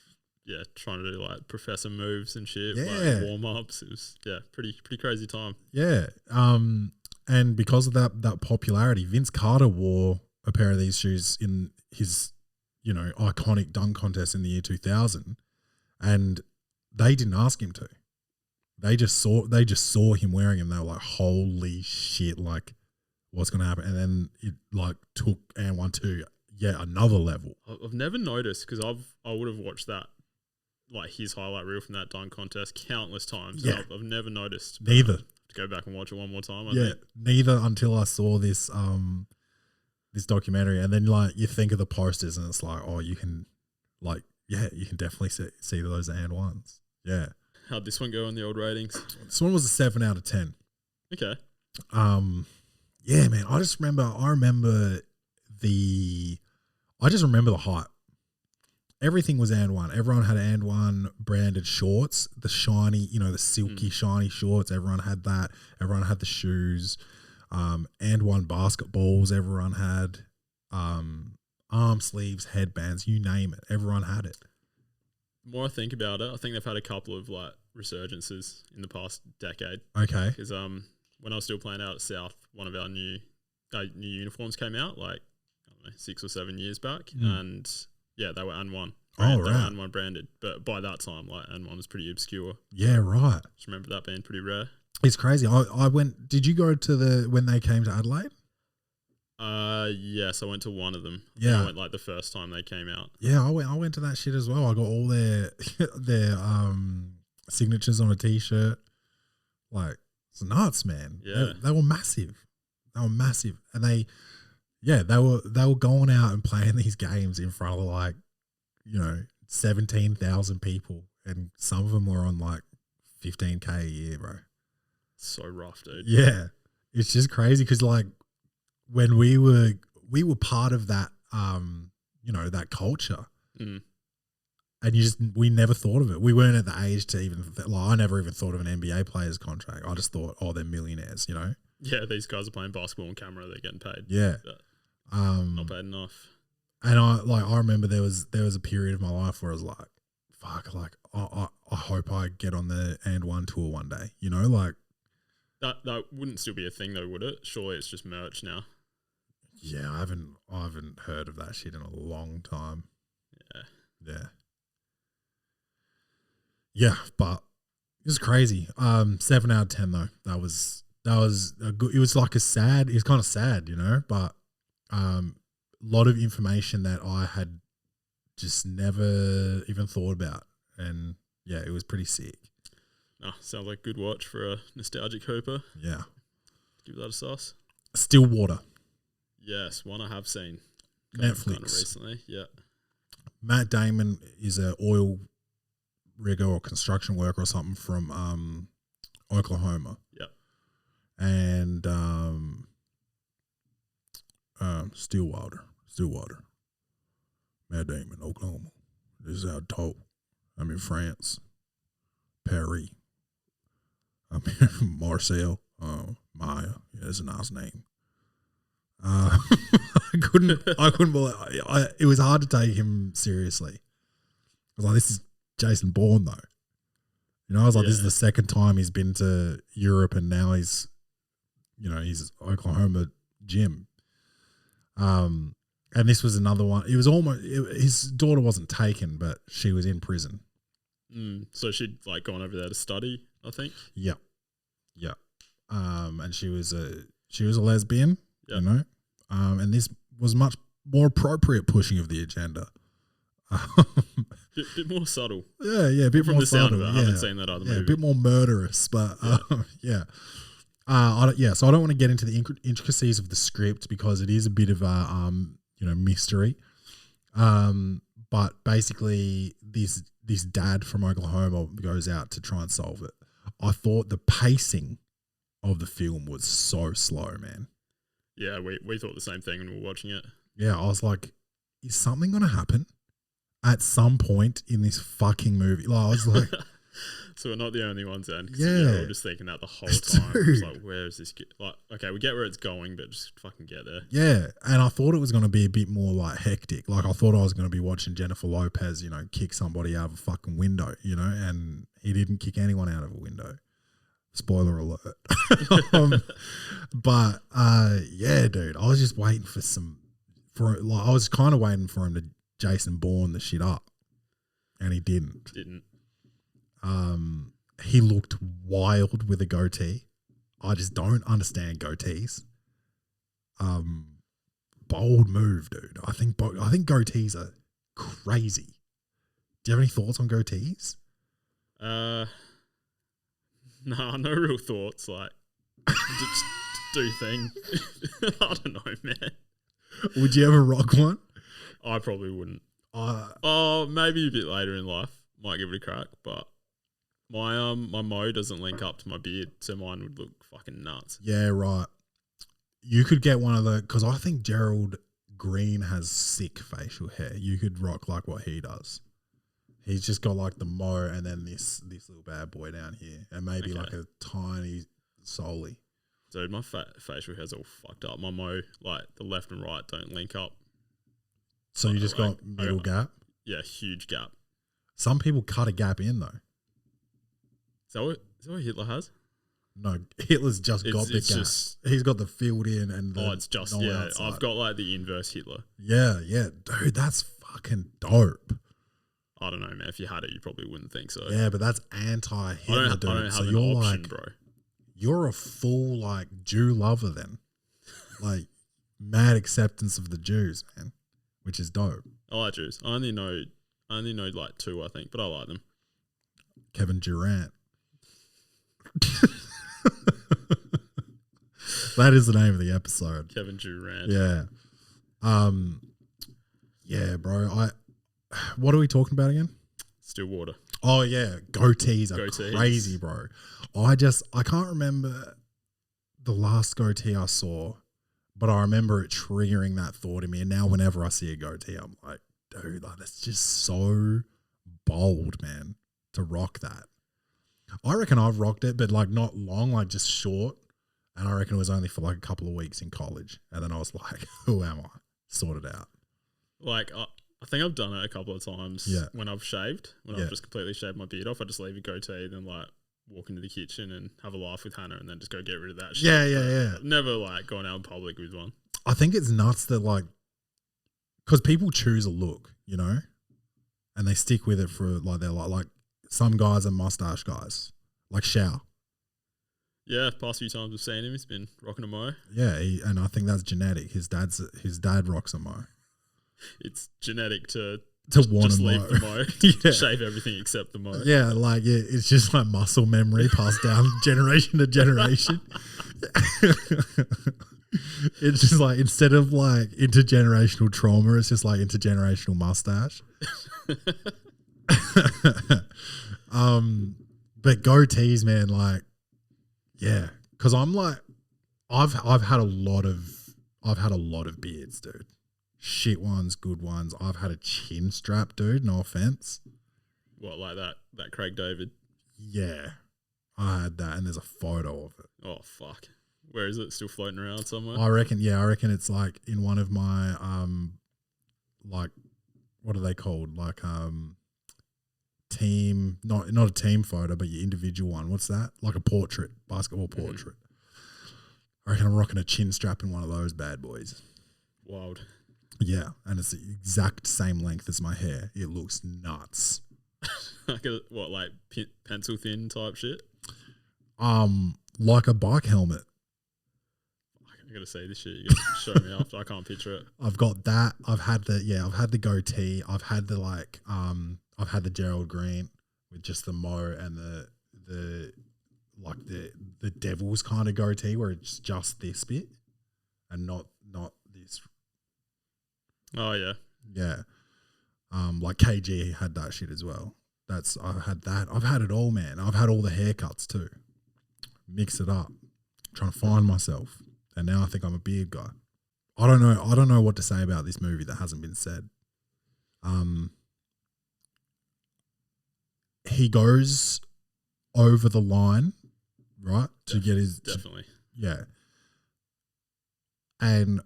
Speaker 3: yeah, trying to do like professor moves and shit,
Speaker 1: Yeah.
Speaker 3: like warm ups. It was pretty crazy time.
Speaker 1: Yeah. And because of that popularity, Vince Carter wore a pair of these shoes in his, iconic dunk contest in the year 2000, and they didn't ask him to. They just saw him wearing them. They were like, "Holy shit! Like, what's gonna happen?" And then it like took and one to another level.
Speaker 3: I've never noticed because I would have watched that, like his highlight reel from that dunk contest countless times.
Speaker 1: Yeah.
Speaker 3: I've never noticed.
Speaker 1: Neither.
Speaker 3: To go back and watch it one more time. I think.
Speaker 1: Neither until I saw this this documentary, and then like you think of the posters, and it's like, oh, you can definitely see those and ones. Yeah.
Speaker 3: How'd this one go on the old ratings?
Speaker 1: This one was a 7 out of 10.
Speaker 3: Okay.
Speaker 1: Yeah, man. I just remember the hype. Everything was and one. Everyone had and one branded shorts, the shiny, the silky shiny shorts. Everyone had that. Everyone had the shoes. And one basketballs. Everyone had arm sleeves, headbands, you name it. Everyone had it.
Speaker 3: The more I think about it, I think they've had a couple of like resurgences in the past decade.
Speaker 1: Okay.
Speaker 3: Because when I was still playing out at South, one of our new uniforms came out like 6 or 7 years back, and they were N1.
Speaker 1: Oh,
Speaker 3: They were
Speaker 1: right.
Speaker 3: N1 branded, but by that time, like N1 was pretty obscure.
Speaker 1: Yeah, right.
Speaker 3: Just remember that being pretty rare.
Speaker 1: It's crazy. I went. Did you go to when they came to Adelaide?
Speaker 3: Yes, I went to one of them.
Speaker 1: Yeah.
Speaker 3: I went like the first time they came out.
Speaker 1: Yeah, I went to that shit as well. I got all their signatures on a t-shirt. Like, it's nuts, man.
Speaker 3: Yeah.
Speaker 1: They were massive. And they were going out and playing these games in front of like, 17,000 people, and some of them were on like 15K a year, bro.
Speaker 3: So rough, dude.
Speaker 1: Yeah. It's just crazy because like when we were part of that, that culture, and we never thought of it. We weren't at the age to even, I never even thought of an NBA player's contract. I just thought, oh, they're millionaires,
Speaker 3: Yeah, these guys are playing basketball on camera. They're getting paid.
Speaker 1: Yeah.
Speaker 3: Not paid enough.
Speaker 1: And I remember there was a period of my life where I was like, fuck, like I hope I get on the and one tour one day, like.
Speaker 3: That wouldn't still be a thing though, would it? Surely it's just merch now.
Speaker 1: Yeah, I haven't heard of that shit in a long time. Yeah, but it was crazy. 7 out of 10 though. That was a good. It was like it was kind of sad, but a lot of information that I had just never even thought about, and yeah, it was pretty sick.
Speaker 3: Sounds like a good watch for a nostalgic hooper.
Speaker 1: Yeah.
Speaker 3: Give that a sauce.
Speaker 1: Stillwater.
Speaker 3: Yes, one I have seen.
Speaker 1: Netflix.
Speaker 3: Kind of recently, yeah.
Speaker 1: Matt Damon is an oil rigger or construction worker or something from Oklahoma.
Speaker 3: Yep.
Speaker 1: And Stillwater. Matt Damon, Oklahoma. This is Untold. I'm in France. Paris. I'm in Marseille. Maya. Yeah, that's a nice name. I couldn't believe it was hard to take him seriously. I was like, this is Jason Bourne though. I was like, this is the second time he's been to Europe, and now he's Oklahoma Jim. And this was another one. It was his daughter wasn't taken, but she was in prison.
Speaker 3: So she'd like gone over there to study, I think.
Speaker 1: Yeah. And she was a lesbian, and this was much more appropriate pushing of the agenda.
Speaker 3: Bit more subtle.
Speaker 1: Yeah, a bit
Speaker 3: From
Speaker 1: more
Speaker 3: the sound
Speaker 1: subtle.
Speaker 3: of it, I haven't seen that other movie.
Speaker 1: A bit more murderous, but yeah. So I don't want to get into the intricacies of the script because it is a bit of a mystery. But basically, this dad from Oklahoma goes out to try and solve it. I thought the pacing of the film was so slow, man.
Speaker 3: Yeah, we thought the same thing when we were watching it.
Speaker 1: Yeah, I was like, is something going to happen at some point in this fucking movie? Like, I was like,
Speaker 3: So we're not the only ones then.
Speaker 1: Yeah.
Speaker 3: We're all just thinking that the whole time.
Speaker 1: Dude.
Speaker 3: It's like, where is this? Like, okay, we get where it's going, but just fucking get there.
Speaker 1: Yeah, and I thought it was going to be a bit more like hectic. Like I thought I was going to be watching Jennifer Lopez, kick somebody out of a fucking window, and he didn't kick anyone out of a window. Spoiler alert. But yeah, dude, I was just waiting I was kind of waiting for him to Jason Bourne the shit up, and he didn't. He looked wild with a goatee. I just don't understand goatees. Bold move, dude. I think goatees are crazy. Do you have any thoughts on goatees?
Speaker 3: No, no real thoughts. Like, just do thing. I don't know, man.
Speaker 1: Would you ever rock one?
Speaker 3: I probably wouldn't. Maybe a bit later in life, might give it a crack. But my mo doesn't link up to my beard, so mine would look fucking nuts.
Speaker 1: Yeah, right. You could get one of the, because I think Gerald Green has sick facial hair. You could rock like what he does. He's just got like the mo and then this little bad boy down here, and maybe like a tiny solely.
Speaker 3: Dude, my facial hair's all fucked up. My mo, like the left and right, don't link up.
Speaker 1: So you just got middle gap?
Speaker 3: Yeah, huge gap.
Speaker 1: Some people cut a gap in though.
Speaker 3: Is that what Hitler has?
Speaker 1: No, Hitler's got the gap. He's got the filled in and the
Speaker 3: it's just,
Speaker 1: outside.
Speaker 3: I've got like the inverse Hitler.
Speaker 1: Yeah, dude, that's fucking dope.
Speaker 3: I don't know, man. If you had it, you probably wouldn't think so.
Speaker 1: Yeah, but that's anti-Hitler, dude.
Speaker 3: I don't have
Speaker 1: so
Speaker 3: an
Speaker 1: you're
Speaker 3: option,
Speaker 1: like,
Speaker 3: bro.
Speaker 1: You're a full like Jew lover then. Like mad acceptance of the Jews, man, which is dope.
Speaker 3: I like Jews. I only know like two, I think, but I like them.
Speaker 1: Kevin Jewrant. That is the name of the episode.
Speaker 3: Kevin Jewrant.
Speaker 1: Yeah. Yeah, bro. What are we talking about again?
Speaker 3: Stillwater.
Speaker 1: Oh yeah, goatees are crazy, bro. I can't remember the last goatee I saw, but I remember it triggering that thought in me. And now whenever I see a goatee, I'm like, dude, like that's just so bold, man, to rock that. I reckon I've rocked it, but like not long, like just short. And I reckon it was only for like a couple of weeks in college. And then I was like, who am I? Sorted out.
Speaker 3: Like, I think I've done it a couple of times when I've shaved. When I've just completely shaved my beard off, I just leave a goatee, then like walk into the kitchen and have a laugh with Hannah and then just go get rid of that shit.
Speaker 1: Yeah.
Speaker 3: I've never like gone out in public with one.
Speaker 1: I think it's nuts that like, because people choose a look, and they stick with it for like, they're like some guys are mustache guys, like Shao.
Speaker 3: Yeah, past few times I've seen him, he's been rocking a mo.
Speaker 1: Yeah, and I think that's genetic. His dad rocks a mo.
Speaker 3: It's genetic to
Speaker 1: want
Speaker 3: just
Speaker 1: a
Speaker 3: leave
Speaker 1: mo.
Speaker 3: the mo, to shave everything except the mo.
Speaker 1: Yeah, like it's just like muscle memory passed down generation to generation. It's just like instead of like intergenerational trauma, it's just like intergenerational mustache. But goatees, man, like, yeah, because I'm like, I've had a lot of beards, dude. Shit ones, good ones. I've had a chin strap, dude. No offense.
Speaker 3: What, like that Craig David?
Speaker 1: Yeah, I had that, and there's a photo of it.
Speaker 3: Oh fuck, where is it? Still floating around somewhere?
Speaker 1: I reckon it's like in one of my like, what are they called? Like team, not a team photo, but your individual one. What's that? Like a portrait, basketball portrait. I reckon I'm rocking a chin strap in one of those bad boys.
Speaker 3: Wild.
Speaker 1: Yeah, and it's the exact same length as my hair. It looks nuts.
Speaker 3: Like pencil thin type shit?
Speaker 1: Like a bike helmet.
Speaker 3: I gotta see this shit. You gotta show me after. I can't picture it.
Speaker 1: I've got that. I've had the goatee. I've had the I've had the Gerald Green with just the mo and the devil's kind of goatee where it's just this bit and not this.
Speaker 3: Oh yeah.
Speaker 1: Yeah. Like KG had that shit as well. I've had that. I've had it all, man. I've had all the haircuts too. Mix it up. Trying to find myself. And now I think I'm a beard guy. I don't know what to say about this movie that hasn't been said. he goes over the line, right, to get his
Speaker 3: definitely.
Speaker 1: Yeah. And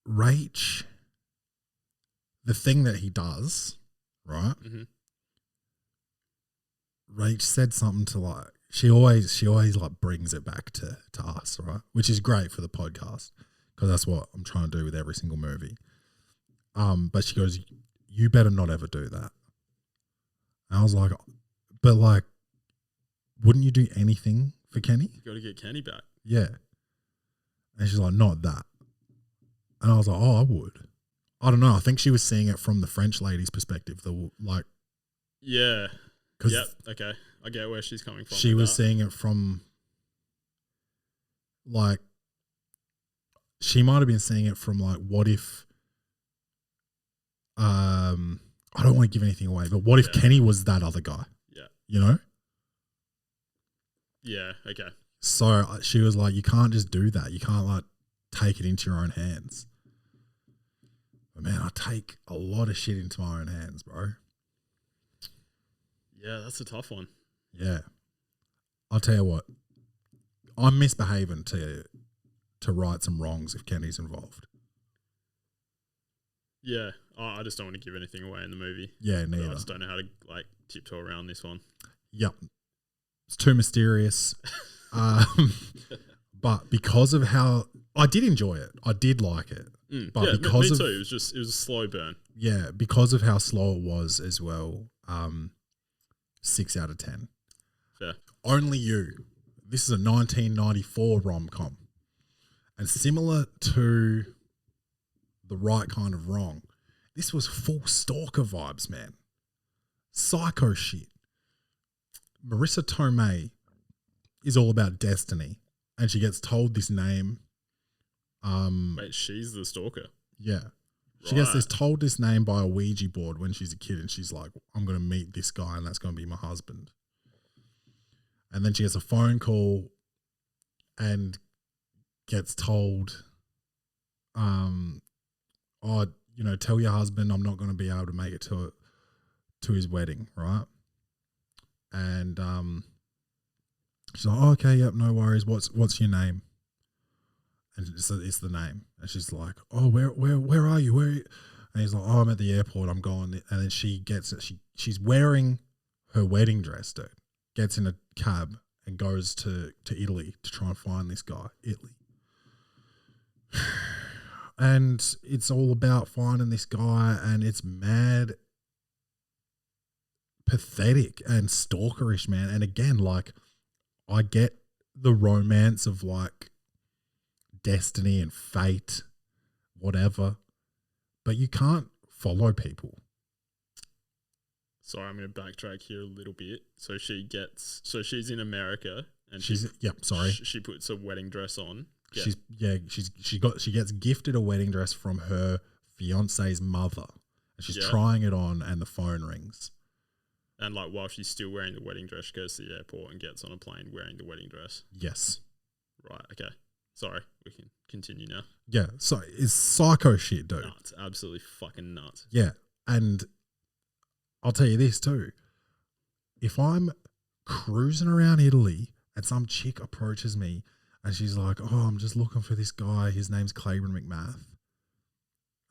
Speaker 1: Rach, the thing that he does, right?
Speaker 3: Mm-hmm.
Speaker 1: Rach said something to like she always like brings it back to us, right? Which is great for the podcast because that's what I'm trying to do with every single movie. But she goes, "You better not ever do that." And I was like, "But like, wouldn't you do anything for Kenny?"
Speaker 3: You got to get Kenny back.
Speaker 1: Yeah. And she's like, "Not that." And I was like, "Oh, I would." I don't know. I think she was seeing it from the French lady's perspective.
Speaker 3: Yeah.
Speaker 1: Cause
Speaker 3: Yep. Okay. I get where she's coming from.
Speaker 1: she was seeing it from like, she might have been seeing it from like, what if, I don't want to give anything away, but what if Kenny was that other guy?
Speaker 3: Yeah.
Speaker 1: You know?
Speaker 3: Yeah. Okay.
Speaker 1: So she was like, you can't just do that. You can't like take it into your own hands. But man, I take a lot of shit into my own hands, bro.
Speaker 3: Yeah, that's a tough one.
Speaker 1: Yeah. I'll tell you what. I'm misbehaving to right some wrongs if Kenny's involved.
Speaker 3: Yeah. I just don't want to give anything away in the movie.
Speaker 1: Yeah, neither.
Speaker 3: I just don't know how to like tiptoe around this one.
Speaker 1: Yep. It's too mysterious. But because of how I did enjoy it. I did like it. But
Speaker 3: yeah,
Speaker 1: because
Speaker 3: me too. It was a slow burn.
Speaker 1: Yeah, because of how slow it was as well. 6 out of 10.
Speaker 3: Fair.
Speaker 1: Only You. This is a 1994 rom-com. And similar to The Right Kind of Wrong, this was full stalker vibes, man. Psycho shit. Marisa Tomei is all about destiny. And she gets told this name.
Speaker 3: Wait, she's the stalker?
Speaker 1: Yeah. She gets told this name by a Ouija board when she's a kid, and she's like, I'm going to meet this guy, and that's going to be my husband. And then she gets a phone call and gets told, tell your husband I'm not going to be able to make it to his wedding, right? And she's like, oh, okay, yep, no worries. What's your name? And it's the name. And she's like, oh, where are you? Where are you? And he's like, oh, I'm at the airport. I'm going. And then she gets it. She's wearing her wedding dress, dude. Gets in a cab and goes to Italy to try and find this guy. Italy. And it's all about finding this guy, and it's mad pathetic and stalkerish, man. And again, like, I get the romance of like destiny and fate, whatever, but you can't follow people.
Speaker 3: Sorry, I'm going to backtrack here a little bit. So she's in America, and
Speaker 1: she
Speaker 3: puts a wedding dress on.
Speaker 1: Yeah. She gets gifted a wedding dress from her fiance's mother, and she's trying it on, and the phone rings.
Speaker 3: And like while she's still wearing the wedding dress, she goes to the airport and gets on a plane wearing the wedding dress.
Speaker 1: Yes.
Speaker 3: Right. Okay. Sorry, we can continue now.
Speaker 1: Yeah. So it's psycho shit, dude.
Speaker 3: Nuts. Absolutely fucking nuts.
Speaker 1: Yeah. And I'll tell you this too. If I'm cruising around Italy and some chick approaches me and she's like, oh, I'm just looking for this guy. His name's Claiborne McMath.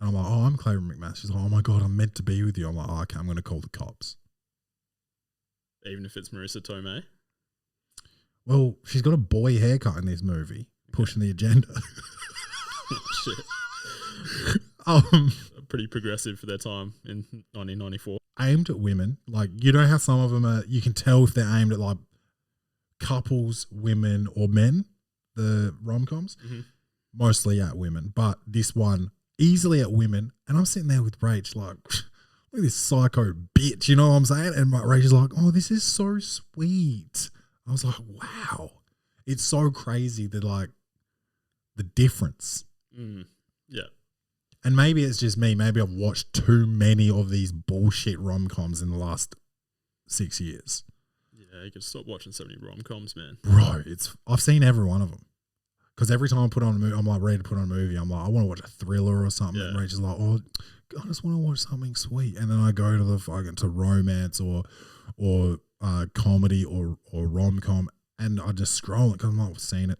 Speaker 1: And I'm like, oh, I'm Claiborne McMath. She's like, oh my God, I'm meant to be with you. I'm like, oh, okay, I'm going to call the cops.
Speaker 3: Even if it's Marisa Tomei?
Speaker 1: Well, she's got a boy haircut in this movie, pushing the agenda.
Speaker 3: Oh, shit. Pretty progressive for their time in 1994.
Speaker 1: Aimed at women. Like, you know how some of them are, you can tell if they're aimed at like couples, women, or men, the rom-coms. Mm-hmm. Mostly at women. But this one, easily at women. And I'm sitting there with Rach like, look at this psycho bitch, you know what I'm saying? And Rachel's like, oh, this is so sweet. I was like, wow. It's so crazy that like the difference.
Speaker 3: Yeah.
Speaker 1: And maybe it's just me. Maybe I've watched too many of these bullshit rom-coms in the last 6 years.
Speaker 3: Yeah, you can stop watching so many rom-coms, man.
Speaker 1: Bro, I've seen every one of them. Because every time I put on a movie, I'm like ready to put on a movie. I'm like, I want to watch a thriller or something.
Speaker 3: Yeah.
Speaker 1: And Rachel's like, oh, I just want to watch something sweet. And then I go to the fucking to romance or comedy or rom com, and I just scroll it because I'm like, seen it,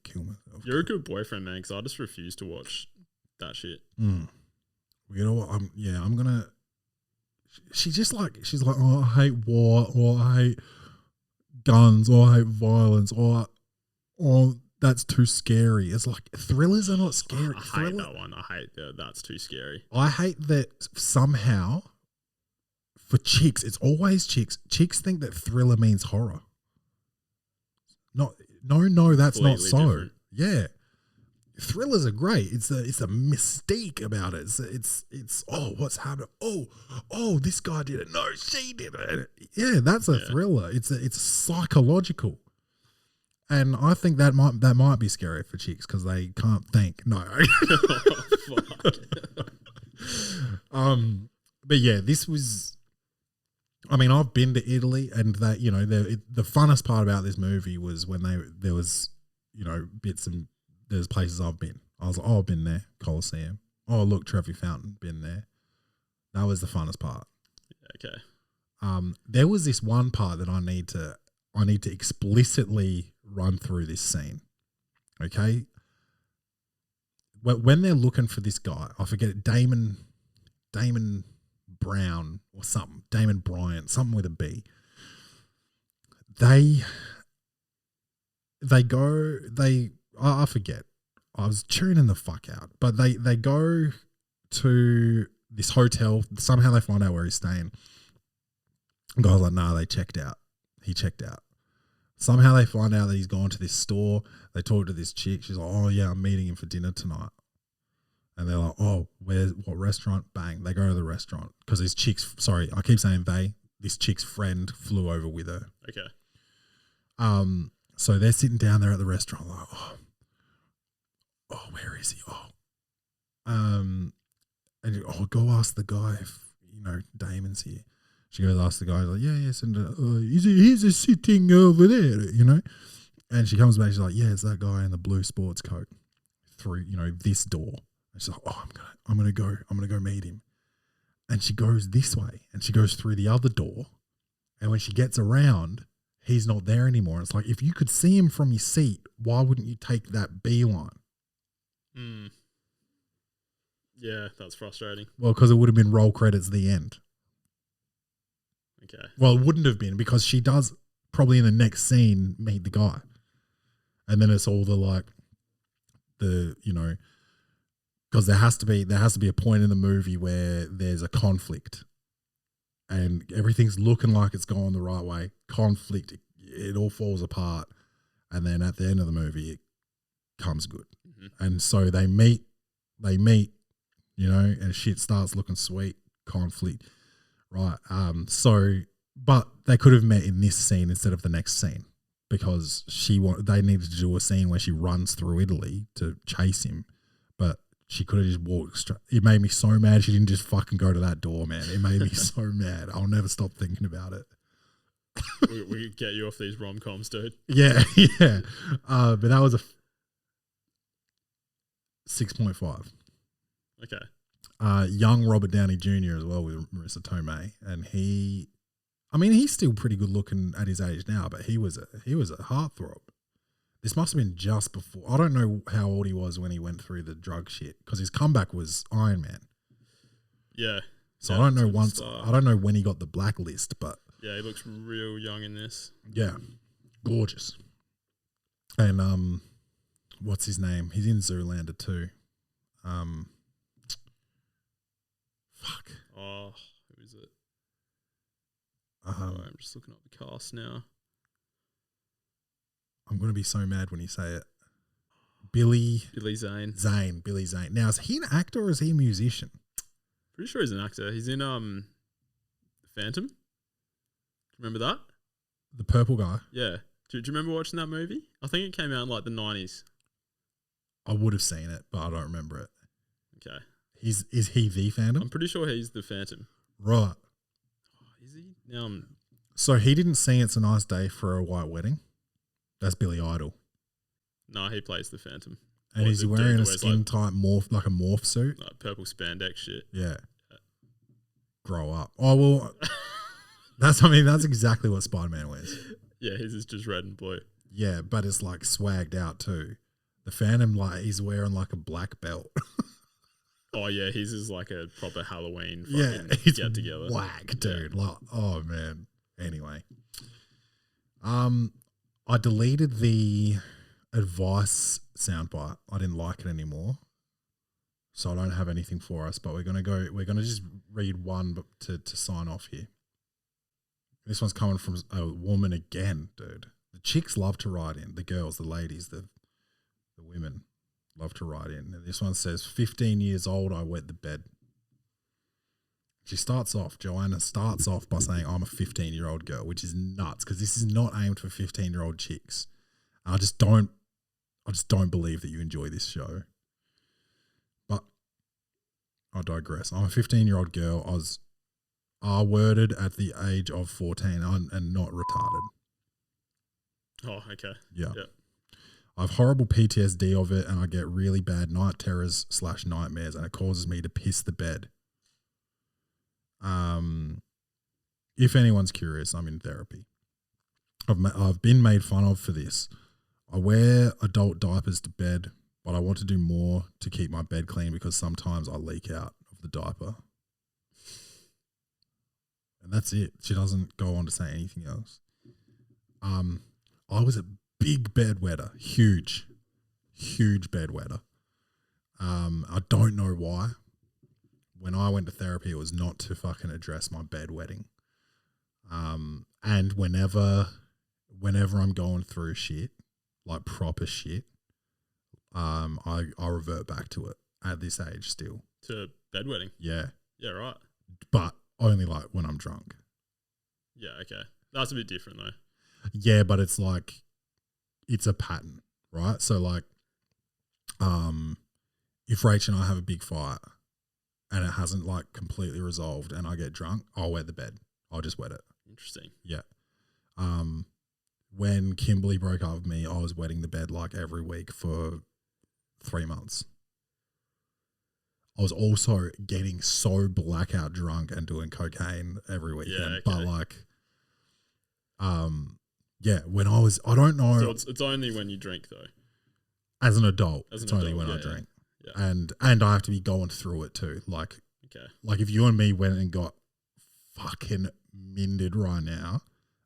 Speaker 1: kill myself.
Speaker 3: You're a good boyfriend, man, because I just refuse to watch that shit.
Speaker 1: You know what? I'm gonna. She's like, oh, I hate war, or I hate guns, or I hate violence, or that's too scary. It's like thrillers are not scary.
Speaker 3: I hate that one. I hate that's too scary.
Speaker 1: I hate that somehow for chicks, it's always chicks. Chicks think that thriller means horror. No, that's not so.
Speaker 3: Different.
Speaker 1: Yeah. Thrillers are great. It's a mystique about it. It's what's happening? Oh, this guy did it. No, she did it. Yeah, that's a thriller. It's psychological, and I think that might be scary for chicks because they can't think. No. But yeah, this was. I mean, I've been to Italy, and that the funnest part about this movie was when there was bits and. There's places I've been. I was like, I've been there. Colosseum. Oh, look, Trevi Fountain. Been there. That was the funnest part.
Speaker 3: Okay.
Speaker 1: There was this one part that I need to explicitly run through this scene. Okay. When they're looking for this guy, I forget it, Damon Brown or something. Damon Bryant, something with a B. I forget. I was tuning the fuck out. But they go to this hotel. Somehow they find out where he's staying. The guy's like, nah, they checked out. He checked out. Somehow they find out that he's gone to this store. They talk to this chick. She's like, oh, yeah, I'm meeting him for dinner tonight. And they're like, oh, what restaurant? Bang. They go to the restaurant. Because this chick's, sorry, I keep saying this chick's friend flew over with her.
Speaker 3: Okay.
Speaker 1: So they're sitting down there at the restaurant like, where is he? And go ask the guy if, Damon's here. She goes, ask the guy, like, yes, and he's sitting over there, And she comes back, she's like, yeah, it's that guy in the blue sports coat through, this door. And she's like, I'm gonna go meet him. And she goes this way, and she goes through the other door. And when she gets around, he's not there anymore. It's like, if you could see him from your seat, why wouldn't you take that beeline?
Speaker 3: Yeah, that's frustrating.
Speaker 1: Well, because it would have been roll credits at the end.
Speaker 3: Okay.
Speaker 1: Well, it wouldn't have been because she does probably in the next scene meet the guy. And then it's all because there has to be a point in the movie where there's a conflict and everything's looking like it's going the right way. Conflict, it all falls apart. And then at the end of the movie, it comes good. Mm-hmm. And so they meet, and shit starts looking sweet. Conflict. Right. But they could have met in this scene instead of the next scene because they needed to do a scene where she runs through Italy to chase him. But she could have just walked straight. It made me so mad she didn't just fucking go to that door, man. It made me so mad. I'll never stop thinking about it.
Speaker 3: we get you off these rom-coms, dude.
Speaker 1: Yeah. But that was a 6.5.
Speaker 3: Okay.
Speaker 1: Young Robert Downey Jr. as well with Marisa Tomei, and he's still pretty good looking at his age now, but he was a heartthrob. This must have been just before. I don't know how old he was when he went through the drug shit because his comeback was Iron Man.
Speaker 3: Yeah.
Speaker 1: So I don't know I don't know when he got the blacklist, but
Speaker 3: yeah, he looks real young in this.
Speaker 1: Yeah, gorgeous. And what's his name? He's in Zoolander too. Fuck.
Speaker 3: Oh, who is it?
Speaker 1: I'm
Speaker 3: just looking up the cast now.
Speaker 1: I'm going to be so mad when you say it. Billy
Speaker 3: Zane.
Speaker 1: Billy Zane. Now, is he an actor or is he a musician?
Speaker 3: Pretty sure he's an actor. He's in Phantom. Remember that?
Speaker 1: The purple guy?
Speaker 3: Yeah. Do you remember watching that movie? I think it came out in like the 90s.
Speaker 1: I would have seen it, but I don't remember it.
Speaker 3: Okay.
Speaker 1: Is he the Phantom?
Speaker 3: I'm pretty sure he's the Phantom.
Speaker 1: Right.
Speaker 3: Oh, is he? Now
Speaker 1: So he didn't sing It's a Nice Day for a White Wedding? That's Billy Idol.
Speaker 3: No, he plays the Phantom.
Speaker 1: And is he wearing a skin tight morph, like a morph suit?
Speaker 3: Like purple spandex shit.
Speaker 1: Yeah. grow up. Oh well, that's exactly what Spider-Man wears.
Speaker 3: Yeah, his is just red and blue.
Speaker 1: Yeah, but it's like swagged out too. The Phantom, like he's wearing like a black belt.
Speaker 3: Oh yeah, his is like a proper Halloween
Speaker 1: Yeah,
Speaker 3: fucking
Speaker 1: it's
Speaker 3: get together.
Speaker 1: whack, dude. Like, oh man. Anyway, I deleted the advice soundbite. I didn't like it anymore, so I don't have anything for us. But we're gonna just read one to sign off here. This one's coming from a woman again, dude. The chicks love to write in. The girls, the ladies, the women love to write in. And this one says, 15 years old, I wet the bed. Joanna starts off by saying, I'm a 15-year-old girl, which is nuts because this is not aimed for 15-year-old chicks. I just don't believe that you enjoy this show. But I digress. I'm a 15-year-old girl. I was R-worded at the age of 14 and not retarded.
Speaker 3: Oh, okay.
Speaker 1: Yeah.
Speaker 3: Yep.
Speaker 1: I have horrible PTSD of it and I get really bad night terrors / nightmares and it causes me to piss the bed. If anyone's curious, I'm in therapy. I've been made fun of for this. I wear adult diapers to bed, but I want to do more to keep my bed clean because sometimes I leak out of the diaper. And that's it. She doesn't go on to say anything else. I was a big bedwetter, huge bedwetter. I don't know why. When I went to therapy, it was not to fucking address my bedwetting. And whenever I'm going through shit, like proper shit, I revert back to it at this age still.
Speaker 3: To bedwetting?
Speaker 1: Yeah.
Speaker 3: Yeah, right.
Speaker 1: But only like when I'm drunk.
Speaker 3: Yeah, okay. That's a bit different though.
Speaker 1: Yeah, but it's like, it's a pattern, right? So like, if Rach and I have a big fight and it hasn't like completely resolved and I get drunk, I'll wet the bed. I'll just wet it.
Speaker 3: Interesting.
Speaker 1: Yeah. When Kimberly broke up with me, I was wetting the bed like every week for 3 months. I was also getting so blackout drunk and doing cocaine every weekend.
Speaker 3: Yeah, okay.
Speaker 1: But like, yeah, I don't know.
Speaker 3: So it's only when you drink though.
Speaker 1: As an adult,
Speaker 3: As an
Speaker 1: it's only
Speaker 3: adult,
Speaker 1: when
Speaker 3: yeah,
Speaker 1: I drink.
Speaker 3: Yeah.
Speaker 1: And I have to be going through it too. Like,
Speaker 3: Okay.
Speaker 1: like if you and me went and got fucking minded right now,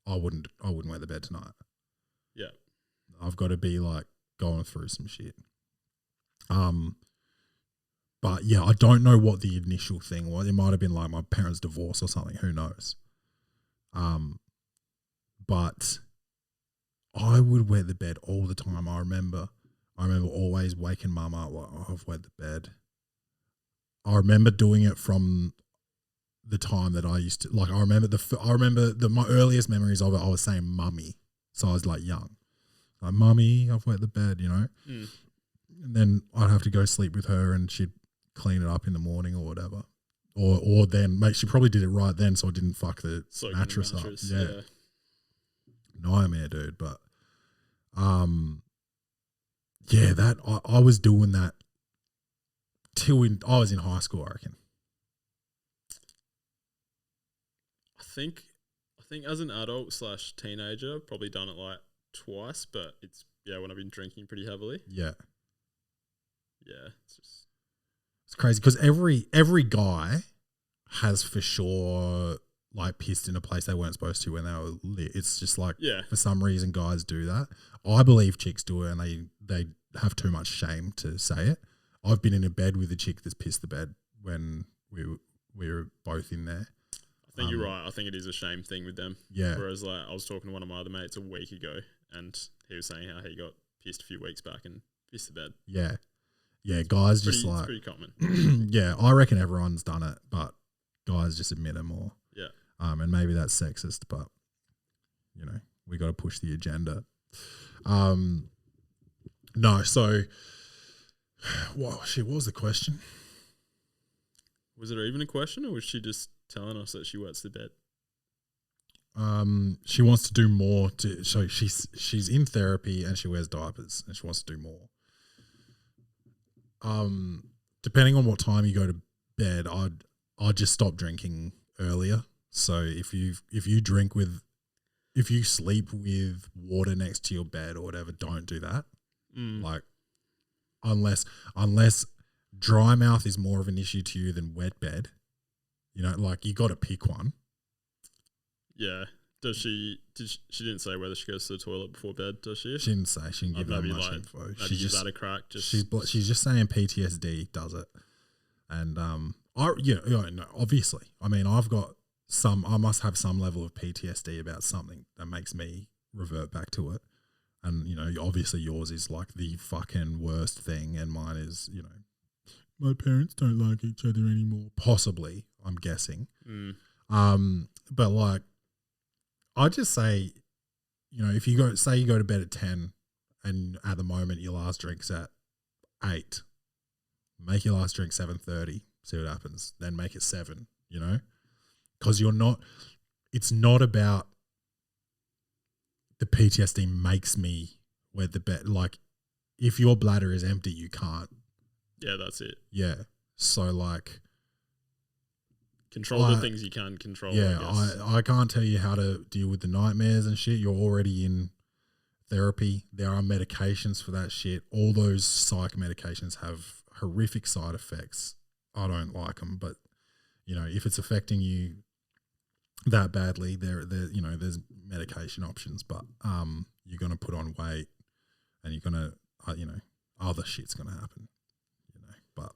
Speaker 1: I wouldn't wear the bed tonight.
Speaker 3: Yeah.
Speaker 1: I've got to be like going through some shit. But yeah, I don't know what the initial thing was. It might have been like my parents' divorce or something. Who knows? But I would wet the bed all the time. I remember always waking mum up like, oh, I've wet the bed. I remember doing it from the time that I used to, like, I remember my earliest memories of it, I was saying mummy. So I was like young. Like, mummy, I've wet the bed, you know?
Speaker 3: Mm.
Speaker 1: And then I'd have to go sleep with her and she'd clean it up in the morning or whatever. Or then, mate, she probably did it right then so I didn't fuck the mattress up. Yeah. Nightmare, dude. But, yeah, I was doing that till I was in high school, I reckon.
Speaker 3: I think as an adult / teenager, probably done it like twice, but it's when I've been drinking pretty heavily.
Speaker 1: Yeah.
Speaker 3: Yeah.
Speaker 1: It's crazy because every guy has for sure like pissed in a place they weren't supposed to when they were lit. It's just like for some reason guys do that. I believe chicks do it and they have too much shame to say it. I've been in a bed with a chick that's pissed the bed when we were both in there.
Speaker 3: I think you're right. I think it is a shame thing with them.
Speaker 1: Yeah.
Speaker 3: Whereas like I was talking to one of my other mates a week ago and he was saying how he got pissed a few weeks back and pissed the bed.
Speaker 1: Yeah. Yeah, guys just like...
Speaker 3: It's pretty common.
Speaker 1: Yeah, I reckon everyone's done it, but guys just admit it more.
Speaker 3: Yeah.
Speaker 1: And maybe that's sexist, but, you know, we got to push the agenda. No, so... Whoa, shit, what was the question?
Speaker 3: Was it even a question or was she just telling us that she wets the bed?
Speaker 1: She wants to do more. So she's in therapy and she wears diapers and she wants to do more. Depending on what time you go to bed, I'd just stop drinking earlier. So if you sleep with water next to your bed or whatever, don't do that. Like unless dry mouth is more of an issue to you than wet bed, you know, like you got to pick one.
Speaker 3: Yeah. She didn't say whether she goes to the toilet before bed, does she?
Speaker 1: She didn't say. She didn't give that much info.
Speaker 3: She just that a crack.
Speaker 1: She's just saying PTSD does it, and obviously, I mean, I must have some level of PTSD about something that makes me revert back to it, and you know, obviously yours is like the fucking worst thing, and mine is, you know, my parents don't like each other anymore. Possibly, I'm guessing. But like. I just say, you know, if you go to bed at 10 and at the moment your last drink's at 8, make your last drink 7:30, see what happens. Then make it 7, you know, because it's not about the PTSD makes me wet the bed. Like if your bladder is empty, you can't.
Speaker 3: Yeah, that's it.
Speaker 1: Yeah. So like.
Speaker 3: Control the things you can control.
Speaker 1: Yeah, I can't tell you how to deal with the nightmares and shit. You're already in therapy. There are medications for that shit. All those psych medications have horrific side effects. I don't like them, but you know, if it's affecting you that badly, there you know, there's medication options. But you're gonna put on weight, and you're gonna you know, other shit's gonna happen. You know, but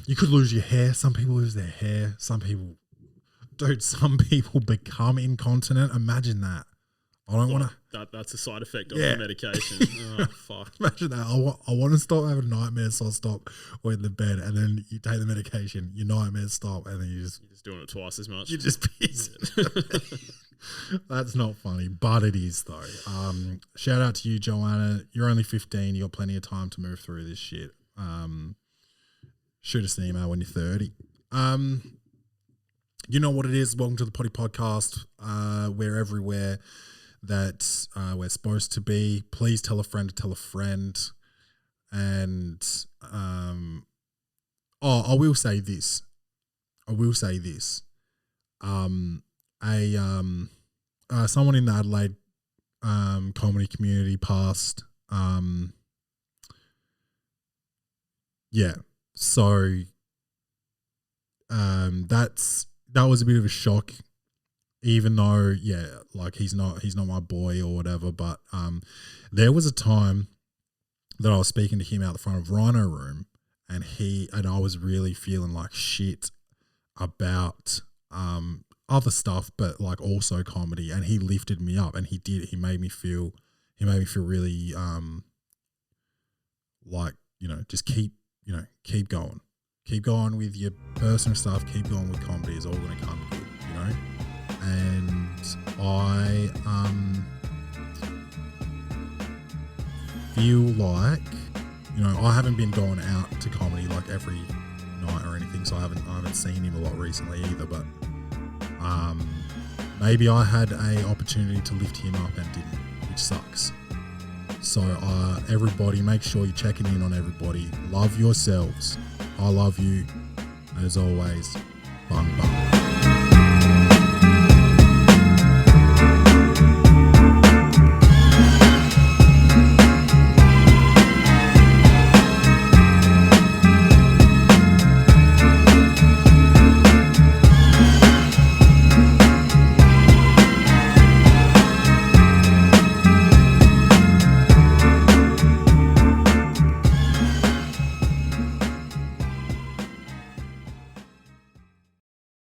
Speaker 1: you could lose your hair. Some people lose their hair. Some people become incontinent. Imagine that. I don't want to.
Speaker 3: That's a side effect of the medication. Oh, fuck.
Speaker 1: Imagine that. I want to stop having nightmares, so I'll stop wetting the bed, and then you take the medication, your nightmares stop, and then you're just
Speaker 3: doing it twice as much.
Speaker 1: You just piss. That's not funny, but it is though. Shout out to you, Joanna. You're only 15. You got plenty of time to move through this shit. Shoot us an email when you're 30. You know what it is. Welcome to the Poddy Podcast. We're everywhere that we're supposed to be. Please tell a friend to tell a friend. And I will say this. Someone in the Adelaide comedy community passed. Yeah. So that was a bit of a shock, even though like he's not my boy or whatever. But there was a time that I was speaking to him out the front of Rhino Room, and I was really feeling like shit about other stuff, but like also comedy. And he lifted me up, and he made me feel really like, you know, just keep going. Keep going with your personal stuff. Keep going with comedy. It's all going to come good, you know? And I feel like, you know, I haven't been going out to comedy like every night or anything, so I haven't seen him a lot recently either, but maybe I had a opportunity to lift him up and didn't, which sucks. So everybody, make sure you're checking in on everybody. Love yourselves. I love you. And as always, bang bang.